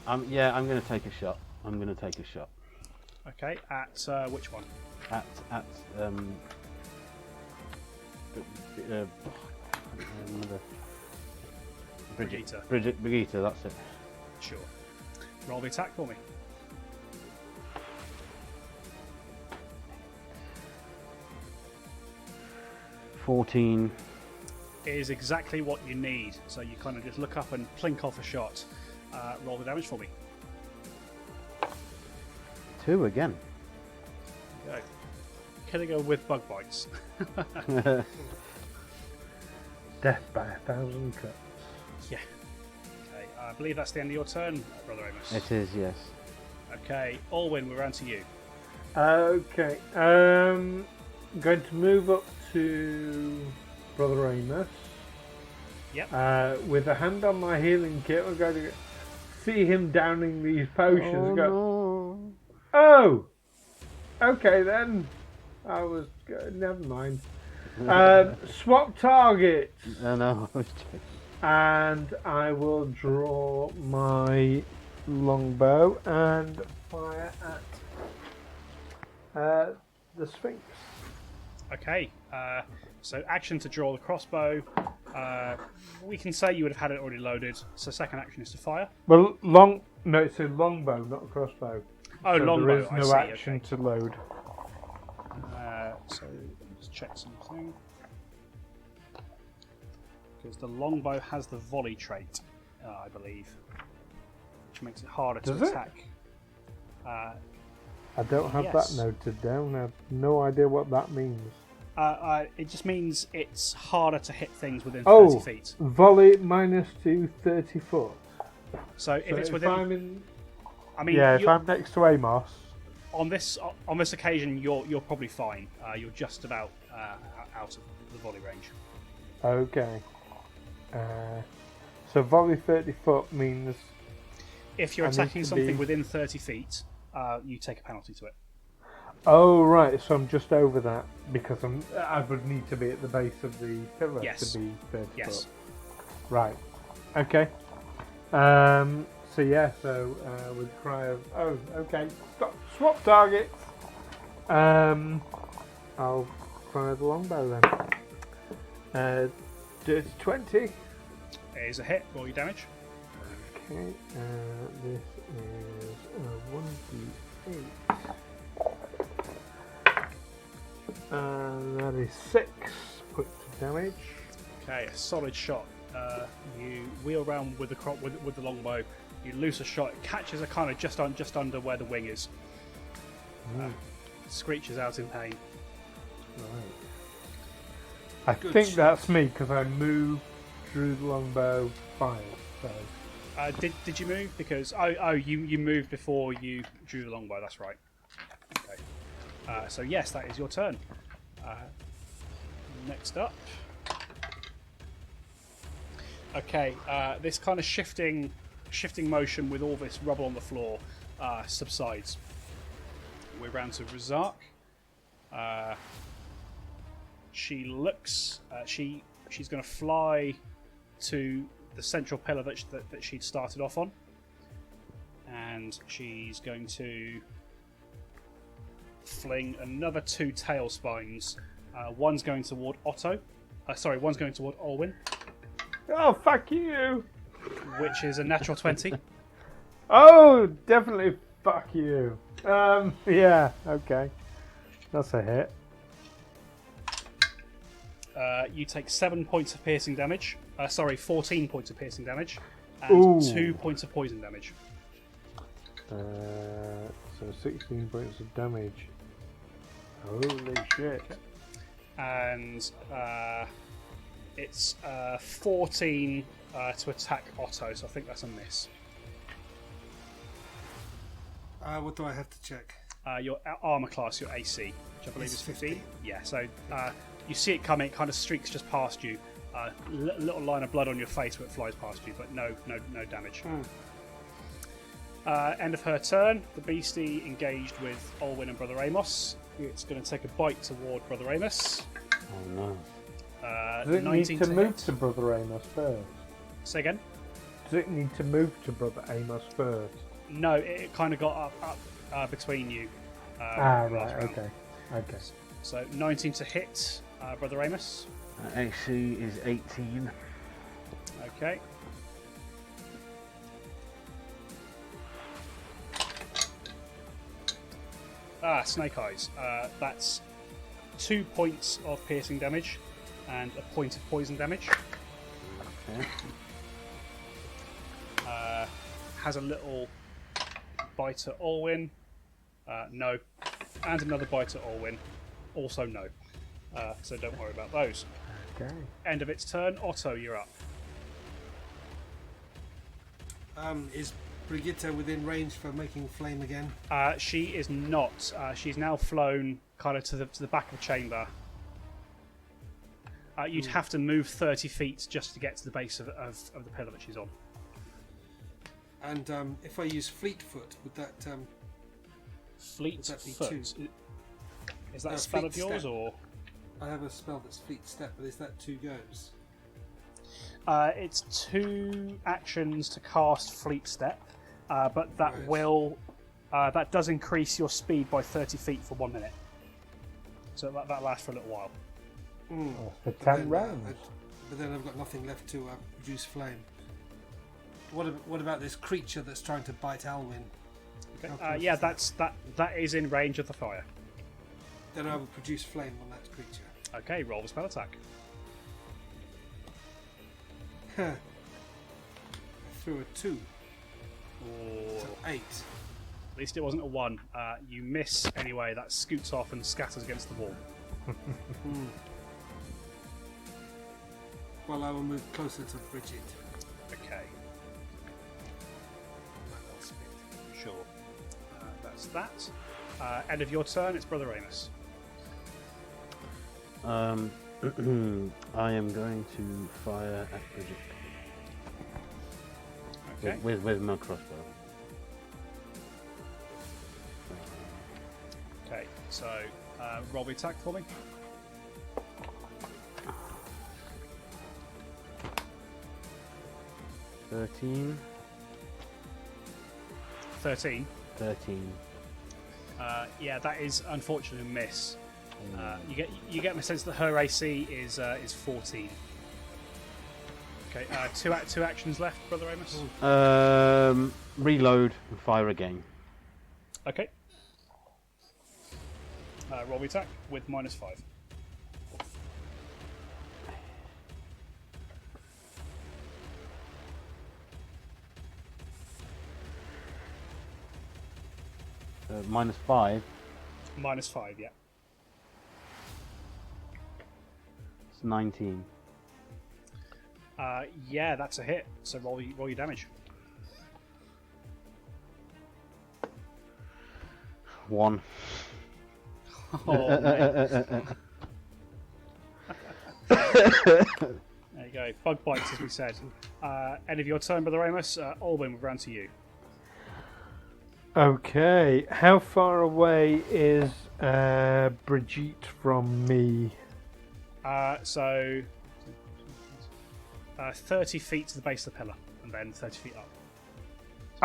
I'm going to take a shot. Okay, at which one? At Brigitte, that's it. Sure. Roll the attack for me. $14. It is exactly what you need. So you kind of just look up and plink off a shot. Roll the damage for me. 2 again. Go. Killing her with bug bites. Death by 1,000 cuts. Yeah. Okay, I believe that's the end of your turn, Brother Amos. It is, yes. Okay, Alwyn, we're round to you. Okay. Going to move up to Brother Amos. Yep. With a hand on my healing kit, we're going to see him downing these potions. Oh! Okay then. Never mind. Swap targets. No. And I will draw my longbow and fire at the Sphinx. Okay, so action to draw the crossbow. We can say you would have had it already loaded, so second action is to fire. Well, it's a longbow, not a crossbow. Oh, so longbow, there is I no see, action okay. to load. So let me just check something. Because the longbow has the volley trait, I believe, which makes it harder Does to it? attack. I don't have Yes. that noted down. I have no idea what that means. It just means it's harder to hit things within 30 Oh, feet. volley minus to 30 foot. So if it's within, I'm in, I mean, if I'm next to Amos, on this occasion, you're probably fine. You're just about out of the volley range. okay. So volley 30 foot means If you're I need attacking to something be- within 30 feet, you take a penalty to it. oh right, so I'm just over that because I would need to be at the base of the pillar Yes. to be 30 Yes. foot. Right. Okay. So yeah. So with the cry of okay, stop, swap targets. I'll fire the longbow then. Dirty 20. It is a hit. Roll your damage. Okay. This is 1d8. And that is 6 points of damage. Okay, a solid shot. You wheel around with the longbow. You loose a shot. It catches a kind of just under where the wing is. Screeches out in pain. Right. I Good think shot. that's me because I moved, drew the longbow, fired. So Did you move? Because you moved before you drew the longbow. That's right. Okay. So yes, that is your turn. Next up. Okay, this kind of shifting motion with all this rubble on the floor subsides. We're round to Rzark. She looks. She's going to fly to the central pillar that she'd started off on, and she's going to fling another 2 tail spines. One's going toward Otto. One's going toward Olwyn, Oh, fuck you! which is a natural 20. Oh, definitely fuck you. Yeah, okay. That's a hit. You take 7 points of piercing damage. 14 points of piercing damage, Ooh. and 2 points of poison damage. So 16 points of damage. Holy shit. And it's 14 to attack Otto, so I think that's a miss. What do I have to check? Your armor class, your AC, which I believe It's is 15. Yeah, so you see it coming, it kind of streaks just past you. Little line of blood on your face when it flies past you, but no damage. End of her turn. The beastie engaged with Olwyn and Brother Amos. It's going to take a bite toward Brother Amos. Oh no. Does it need 19 to move hit. to Brother Amos first? Say again? Does it need to move to Brother Amos first? No, it kind of got up between you. Right, last round. Okay. So 19 to hit, Brother Amos. AC is 18. Okay. Snake Eyes. That's 2 points of piercing damage and a point of poison damage. Okay. Has a little bite at Olwyn. No. And another bite at Olwyn. Also no. So don't worry about those. Okay. End of its turn. Otto, you're up. Is Brigitte within range for making flame again? She is not. She's now flown kind of to the back of the chamber. You'd have to move 30 feet just to get to the base of the pillar that she's on. And if I use Fleetfoot, would that Fleet Would that be foot. 2? Is that No, a spell Fleet of yours, Step. or I have a spell that's Fleet Step, but is that 2 goes? it's 2 actions to cast Fleet Step, but that Right. that does increase your speed by 30 feet for 1 minute. So that lasts for a little while. For But 10 then, rounds. but then I've got nothing left to produce flame. What about this creature that's trying to bite Alwyn? Okay. How close Yeah, is that? that is in range of the fire. Then I will produce flame on that creature. Okay, roll the spell attack. I threw a 2, Or so 8. at least it wasn't a 1. You miss anyway. That scoots off and scatters against the wall. Well, I will move closer to Bridget. Okay. Sure. That's that. End of your turn. It's Brother Amos. I am going to fire at Bridget Okay. with my crossbow. Okay. So roll the attack for me. Thirteen. 13. 13. Yeah, that is unfortunately a miss. You get the sense that her AC is 14. Okay. Two actions left, Brother Amos. Reload and fire again. Okay. Roll the attack with -5. -5. -5, yeah. It's 19. Yeah, that's a hit. So roll your damage. 1. Oh, mate. There you go. Bug bites, as we said. End of your turn, Brother Amos. Alwyn, we'll round to you. Okay, how far away is Brigitte from me? So 30 feet to the base of the pillar, and then 30 feet up.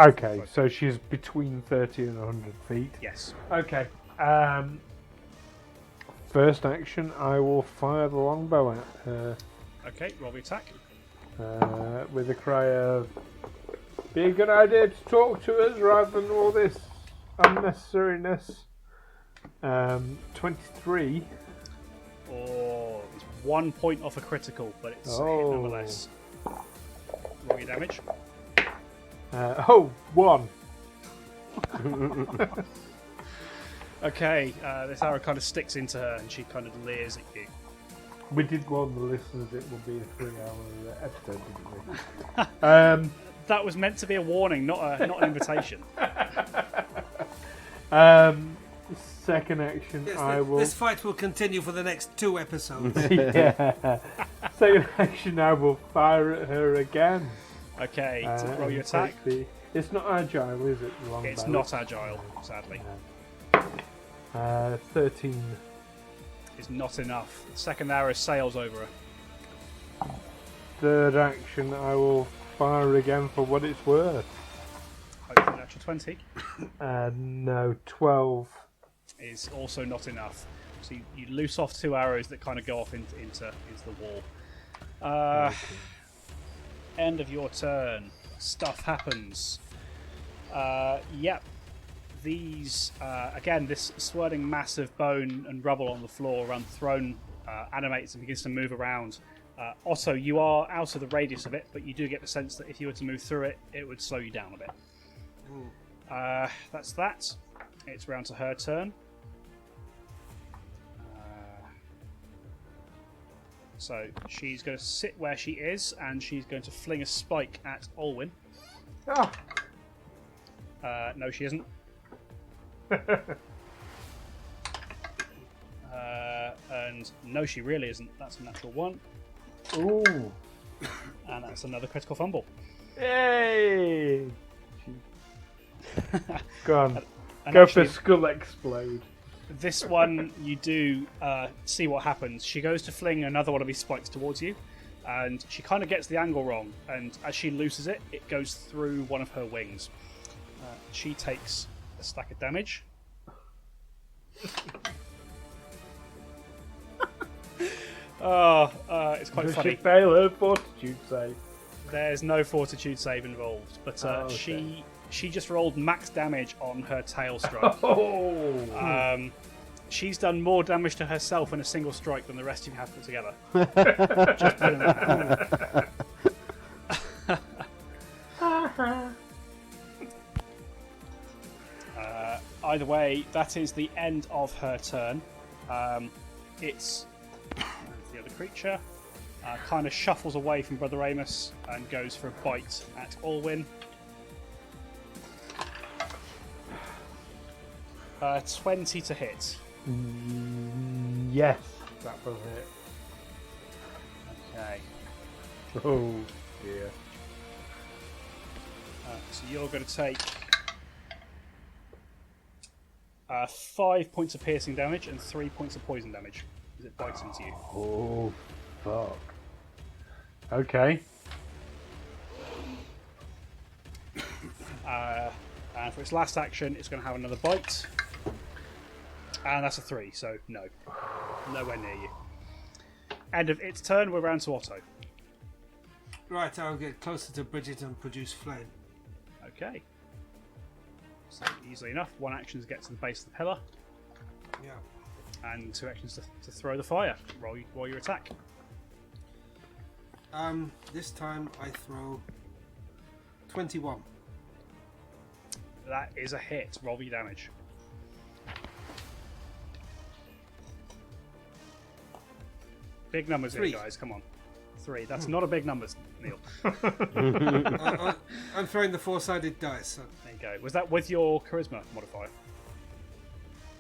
Okay, so she's between 30 and 100 feet. Yes. Okay. First action, I will fire the longbow at her Okay, roll the attack. with a cry of, "Be a good idea to talk to us rather than all this unnecessariness." 23. Or it's 1 point off a critical, but it's a hit nonetheless. Roll your damage. 1. Okay, this arrow kind of sticks into her, and she kind of leers at you. We did warn the listeners it will be a 3-hour episode, didn't we? That was meant to be a warning, not an invitation. Second action, I will. This fight will continue for the next 2 episodes. Yeah. Second action, I will fire at her again. Okay, so roll your attack. It's not agile, is it? the longbow? It's not agile, sadly. 13. It's not enough. The second arrow sails over her. Third action, I will fire again for what it's worth. Hopefully, natural 20 No, 12. is also not enough. So you loose off 2 arrows that kind of go off into the wall. End of your turn. Stuff happens. Yep. These again, this swirling mass of bone and rubble on the floor around the throne animates and begins to move around. Otto, you are out of the radius of it, but you do get the sense that if you were to move through it, it would slow you down a bit. That's that. It's round to her turn. So she's going to sit where she is, and she's going to fling a spike at Olwyn. Ah. No, she isn't. And no, she really isn't. That's a natural 1. Ooh. And that's another critical fumble. Yay! Go on. And Go actually, for skull explode. this one, you do see what happens. She goes to fling another one of these spikes towards you, and she kind of gets the angle wrong. And as she looses it, it goes through one of her wings. She takes a stack of damage. It's quite Does funny. she fail her fortitude save? There's no fortitude save involved, but okay. she just rolled max damage on her tail strike. Oh! She's done more damage to herself in a single strike than the rest of you have put together. Just putting that out. Either way, that is the end of her turn. It's the other creature. Kind of shuffles away from Brother Amos and goes for a bite at Olwyn. 20 to hit. Yes, that was it. Okay. Oh dear. So you're going to take 5 points of piercing damage and 3 points of poison damage as it bites into you. Oh fuck. Okay. And for its last action, it's going to have another bite. And that's a 3, so no. Nowhere near you. End of its turn, we're round to Otto. Right, I'll get closer to Bridget and produce flame. Okay. So easily enough, 1 action to get to the base of the pillar, Yeah. and 2 actions to throw the fire. Roll your attack. This time I throw 21. That is a hit. Roll your damage. Big numbers 3. here, guys. Come on. 3. That's not a big number, Neil. I'm throwing the 4-sided dice. So. There you go. Was that with your charisma modifier?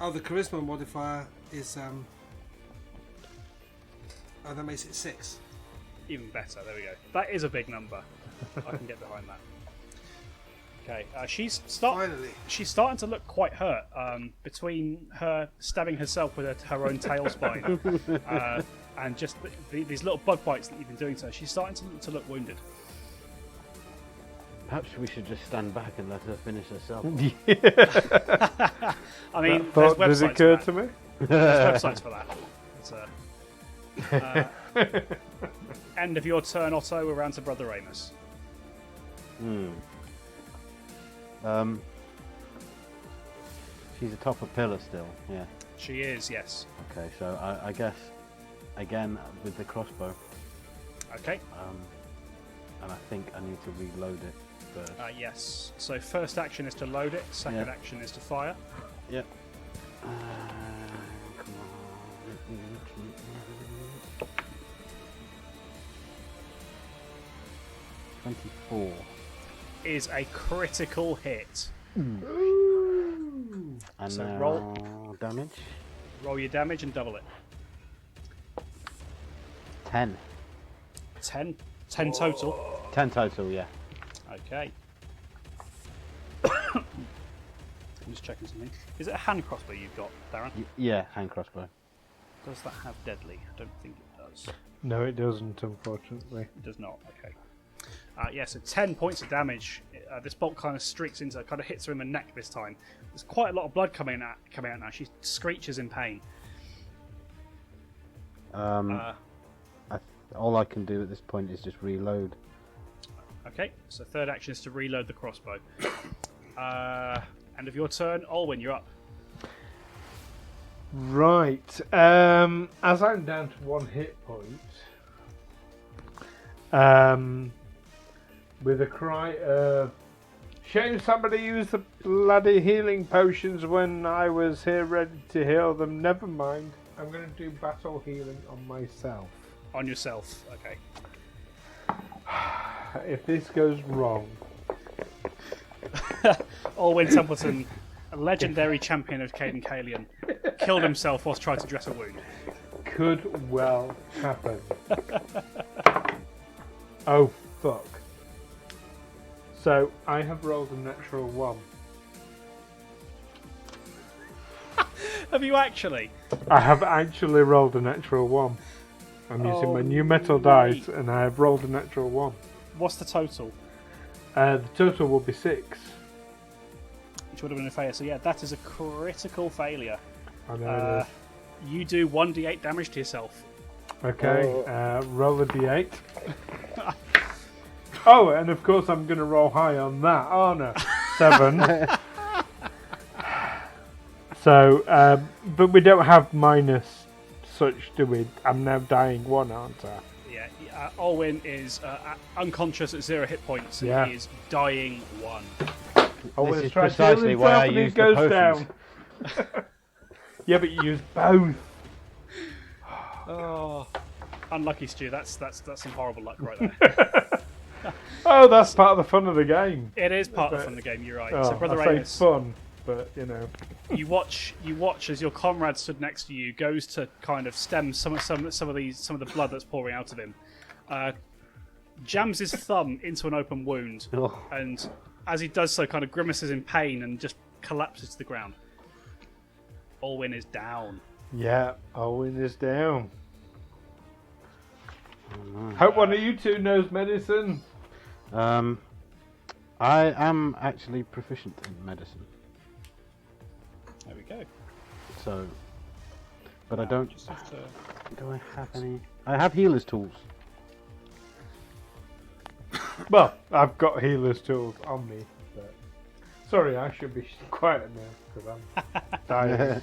Oh, the charisma modifier is oh, that makes it 6. Even better. There we go. That is a big number. I can get behind that. Okay, she's Finally. starting to look quite hurt. Between her stabbing herself with her own tail spine and just these little bug bites that you've been doing to her, she's starting to look wounded. Perhaps we should just stand back and let her finish herself. I mean, That thought there's did websites occur for to that. me. There's websites for that. End of your turn, Otto. We're round to Brother Amos. She's atop a pillar still, yeah. She is, yes. Okay, so I guess, again, with the crossbow. Okay. And I think I need to reload it first. Yes. So first action is to load it. Second action is to fire. Yep. Come on. 24. Is a critical hit. And So now roll. damage. Roll your damage and double it. 10. 10 total. 10 total, yeah. Okay. I'm just checking something. Is it a hand crossbow you've got, Darren? Yeah, hand crossbow. Does that have deadly? I don't think it does. No, it doesn't, unfortunately. It does not. Okay. Yeah, so 10 points of damage. This bolt kind of streaks into her, kind of hits her in the neck this time. There's quite a lot of blood coming out now. She screeches in pain. All I can do at this point is just reload. Okay, so third action is to reload the crossbow. End of your turn. Olwyn, you're up. Right. As I'm down to 1 hit point, with a cry of shame somebody used the bloody healing potions when I was here ready to heal them. Never mind. I'm going to do battle healing on myself. On yourself. Okay. If this goes wrong, Olwyn Templeton, a legendary champion of Caden Kalian, killed himself whilst trying to dress a wound. could well happen. Oh, fuck. So, I have rolled a natural 1. Have you actually? I have actually rolled a natural 1. I'm using my new metal dice, and I have rolled a natural 1. What's the total? The total will be 6. Which would have been a failure. So yeah, that is a critical failure. I know. You do 1d8 damage to yourself. Okay, roll a d8. Oh, and of course I'm going to roll high on that, aren't I? 7. So, but we don't have minus such, do we? I'm now dying 1, aren't I? Yeah, Olwyn is unconscious at 0 hit points, and Yeah. he is dying 1. Oh, This it's is trying to heal precisely why himself I and he use the goes potions. down. Yeah, but you use both. Oh, unlucky Stu. That's some horrible luck right there. Oh, that's part of the fun of the game. It is part of the fun of the game. You're right. Oh, So, Brother I say Amos, fun, but you know. you watch as your comrade stood next to you goes to kind of stem some of the blood that's pouring out of him. Jams his thumb into an open wound, Oh. and as he does so, kind of grimaces in pain and just collapses to the ground. Olwyn is down. Yeah, Owen is down. Hope one of you two knows medicine. I am actually proficient in medicine, There we go. so. But I don't. Just have to... Do I have any? I have healer's tools. Well, I've got healer's tools on me. But... Sorry, I should be quiet now because I'm dying.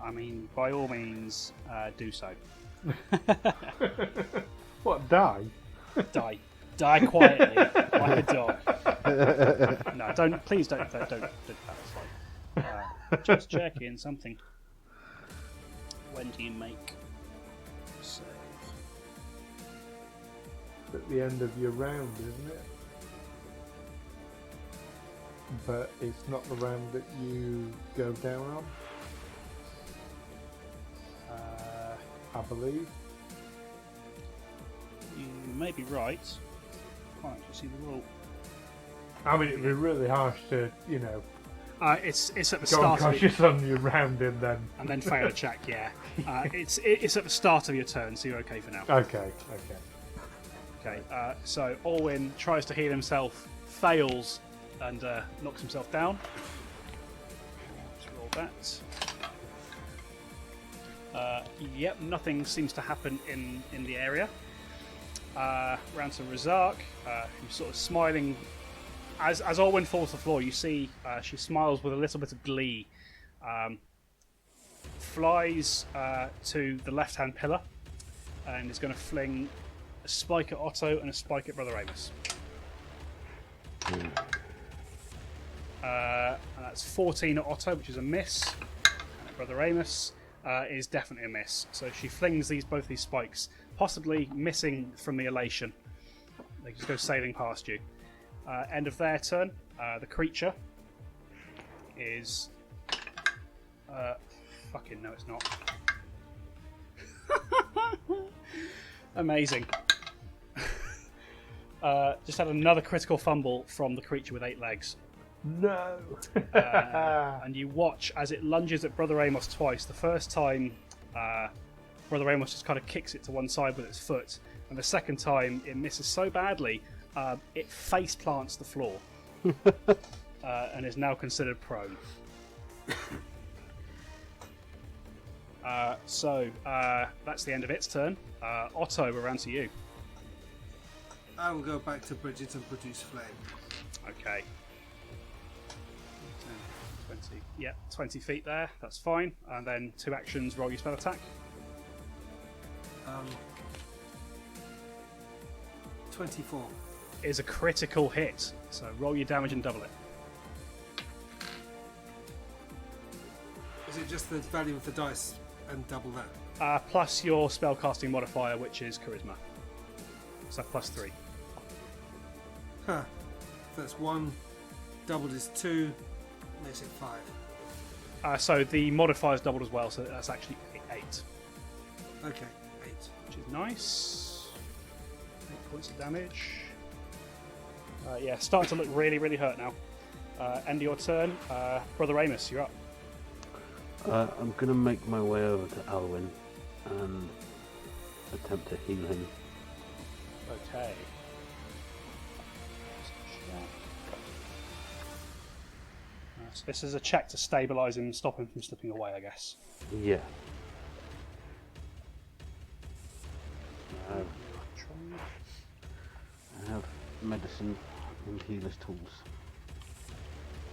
I mean, by all means, do so. What, die? Die quietly, like a dog. No, don't. Please don't do that. It's like, just checking something. When do you make save? At the end of your round, isn't it? But it's not the round that you go down on. I believe. You may be right. Can't actually see the rule. I mean, it'd be really harsh to, It's at the go start of unconscious on your round and then fail a check. Yeah, it's at the start of your turn, so you're okay for now. Okay. Okay. So Orwin tries to heal himself, fails, and knocks himself down. Let's roll that. Yep, nothing seems to happen in the area. Round to Rzark, who's sort of smiling. As Orwin falls to the floor, you see she smiles with a little bit of glee. Flies to the left-hand pillar and is going to fling a spike at Otto and a spike at Brother Amos. And that's 14 at Otto, which is a miss. And at Brother Amos is definitely a miss. So she flings both these spikes, possibly missing from the elation. They just go sailing past you. End of their turn. The creature is... fucking no, it's not. Amazing. Just had another critical fumble from the creature with 8 legs. No! And you watch as it lunges at Brother Amos twice. The first time, Brother Amos just kind of kicks it to one side with its foot. And the second time, it misses so badly, it face plants the floor. And is now considered prone. So that's the end of its turn. Otto, we're around to you. I will go back to Bridget and produce flame. Okay. 10, 20. Yep, 20 feet there. That's fine. And then 2 actions, roll your spell attack. 24. Is a critical hit. So roll your damage and double it. Is it just the value of the dice and double that? Plus your spellcasting modifier, which is charisma. So plus 3. Huh. That's 1. Doubled is 2. Makes it 5. So the modifier is doubled as well, so that's actually 8. Okay, 8. Which is nice. 8 points of damage. Yeah, starting to look really, really hurt now. End of your turn. Brother Amos, you're up. I'm going to make my way over to Alwyn and attempt to heal him. Okay. So this is a check to stabilise him and stop him from slipping away, I guess. Yeah. I have medicine and healer's tools.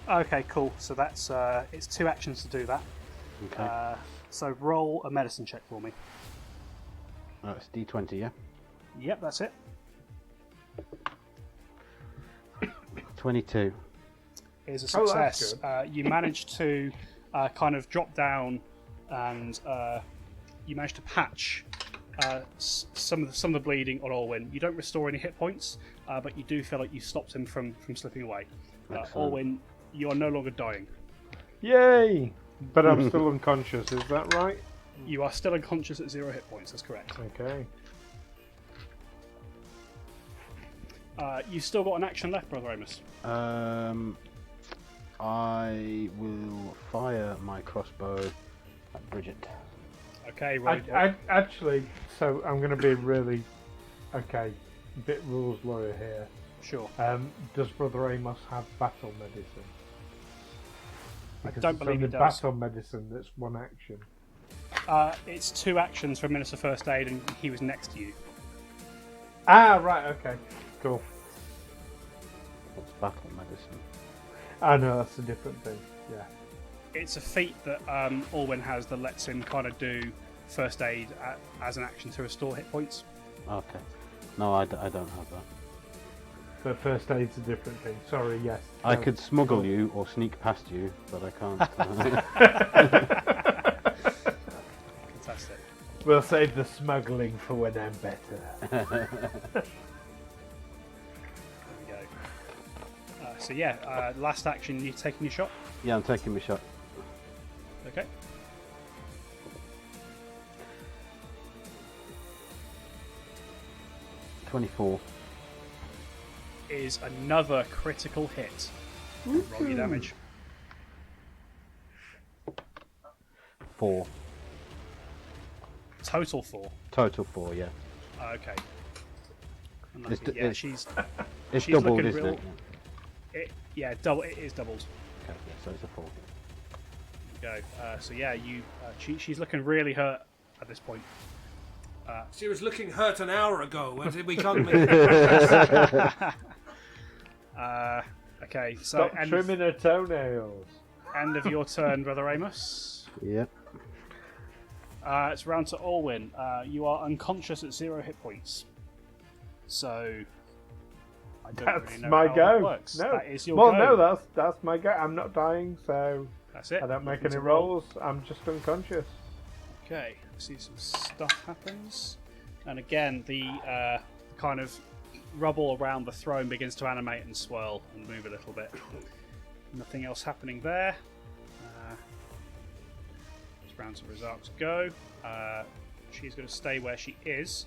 Okay, cool. So that's it's 2 actions to do that. Okay. So roll a medicine check for me. It's D20, yeah? Yep, that's it. 22. Is a Oh, success. that's You managed to kind of drop down, and you managed to patch some of the bleeding on Orwin. You don't restore any hit points, but you do feel like you stopped him from slipping away. Orwin, you are no longer dying. Yay! But I'm still unconscious, is that right? You are still unconscious at 0 hit points. That's correct. Okay. You've still got an action left, Brother Amos. I will fire my crossbow at Bridget. Okay, right. Actually, so I'm going to be really, bit rules lawyer here. Sure. Does Brother Amos have battle medicine? Because don't it's believe only he does. battle medicine that's 1 action. It's 2 actions for Minister First Aid, and he was next to you. Ah, right, okay. Cool. What's battle medicine? I know, that's a different thing. Yeah. It's a feat that Orwin has that lets him kind of do first aid as an action to restore hit points. Okay. No, I don't have that. But first aid's a different thing. Sorry, yes. I No. could smuggle you or sneak past you, but I can't. Fantastic. We'll save the smuggling for when I'm better. There we go. So yeah, last action, you taking your shot? Yeah, I'm taking my shot. Okay. 24. Is another critical hit. Roll your damage. 4. Total 4. Total 4, yeah. Okay. It's d- Yeah, it's- she's It's She's doubled, looking isn't real- it? double. It is doubled. Okay, yeah, so it's a 4. Go. So yeah, she's looking really hurt at this point. She was looking hurt an hour ago. We can't Okay, so Stop trimming her toenails. end of your turn, Brother Amos. Yep. It's round to Orwin. You are unconscious at 0 hit points. So I don't That's really know my how go. that works. No. That is your Well, go. no, that's my go. I'm not dying, so That's it. I don't make It's any a roll. rolls. I'm just unconscious. Okay, see some stuff happens, and again the kind of rubble around the throne begins to animate and swirl and move a little bit. Nothing else happening there. It's round to Rzark to go. She's going to stay where she is.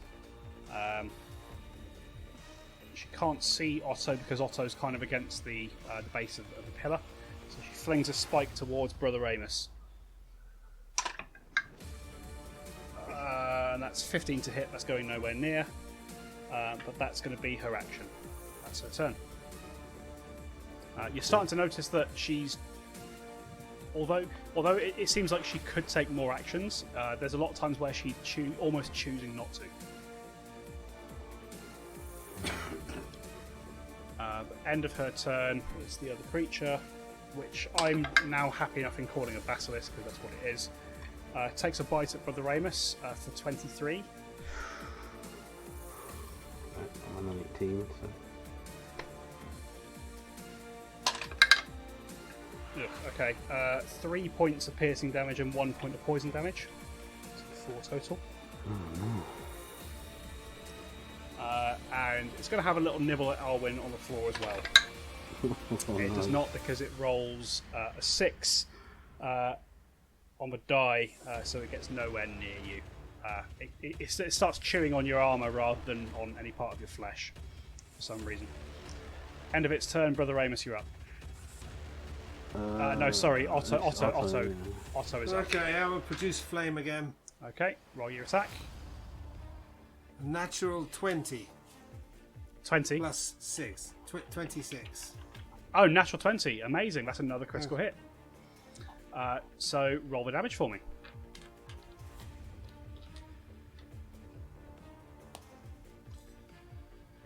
She can't see Otto because Otto's kind of against the base of the pillar, so she flings a spike towards Brother Amos. And that's 15 to hit. That's going nowhere near. But that's going to be her action. That's her turn. You're starting to notice that she's, although it seems like she could take more actions, there's a lot of times where she's almost choosing not to. End of her turn is the other creature, which I'm now happy enough in calling a basilisk because that's what it is. Takes a bite at Brother Amos for 23. I'm on 18, so. Ugh, okay, 3 points of piercing damage and 1 point of poison damage. So 4 total. And it's going to have a little nibble at Alwyn on the floor as well. It does not because it rolls a 6 on the die, so it gets nowhere near you. It starts chewing on your armour rather than on any part of your flesh for some reason. End of its turn, Brother Amos, you're up. No, sorry, Otto is up. Okay, I will produce flame again. Okay, roll your attack. Natural 20 20. plus 6. 26. Oh, natural 20. Amazing. That's another critical hit. So roll the damage for me.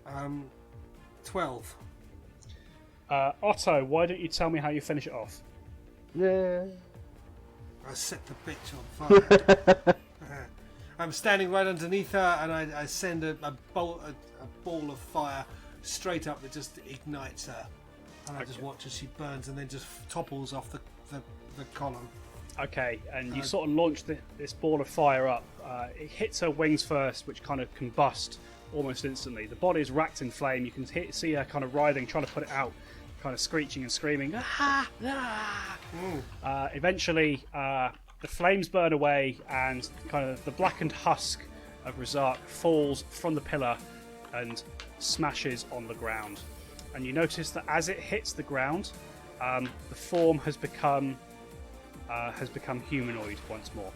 Um, 12. Otto, why don't you tell me how you finish it off? Yeah. I set the bitch on fire. I'm standing right underneath her, and I send a ball of fire straight up that just ignites her. And I just watch as she burns and then just topples off the column. Okay, and you sort of launch this ball of fire up. It hits her wings first, which kind of combust almost instantly. The body is racked in flame. You can see her kind of writhing, trying to put it out, kind of screeching and screaming. Ah, ah. Eventually, the flames burn away, and kind of the blackened husk of Rzark falls from the pillar and smashes on the ground. And you notice that as it hits the ground, the form has become humanoid once more.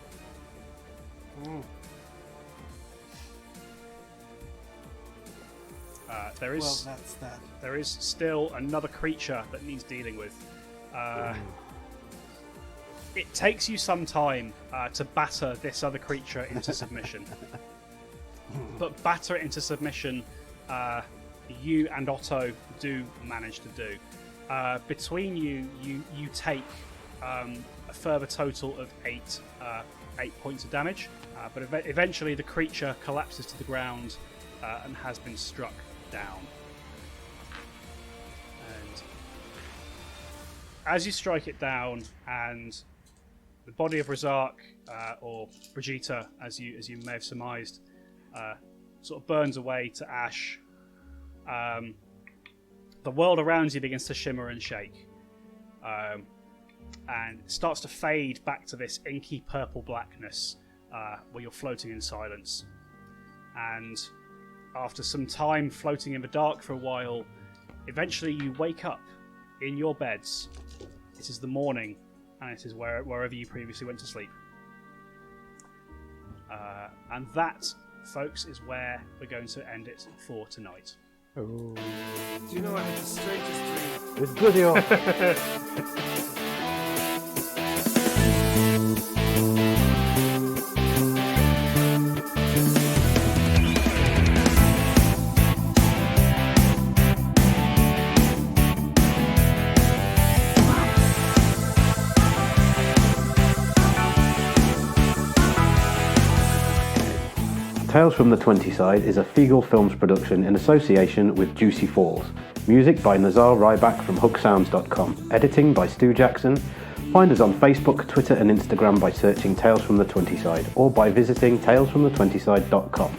There is Well, that's that. there is still another creature that needs dealing with. It takes you some time to batter this other creature into submission. But batter it into submission, you and Otto do manage to do. Between you take a further total of 8 points of damage. But eventually the creature collapses to the ground and has been struck down. And as you strike it down, and the body of Rzark, or Brigitte, as you may have surmised, sort of burns away to ash, the world around you begins to shimmer and shake, and it starts to fade back to this inky purple blackness where you're floating in silence. And after some time floating in the dark for a while, eventually you wake up in your beds. It is the morning, and it is wherever you previously went to sleep. And that, folks, is where we're going to end it for tonight. Oh. Do you know I had the strangest dream? It was bloody awesome. Tales from the 20 Side is a Feagle Films production in association with Juicy Falls. Music by Nazar Ryback from hooksounds.com. Editing by Stu Jackson. Find us on Facebook, Twitter and Instagram by searching Tales from the 20 Side or by visiting talesfromthe20side.com.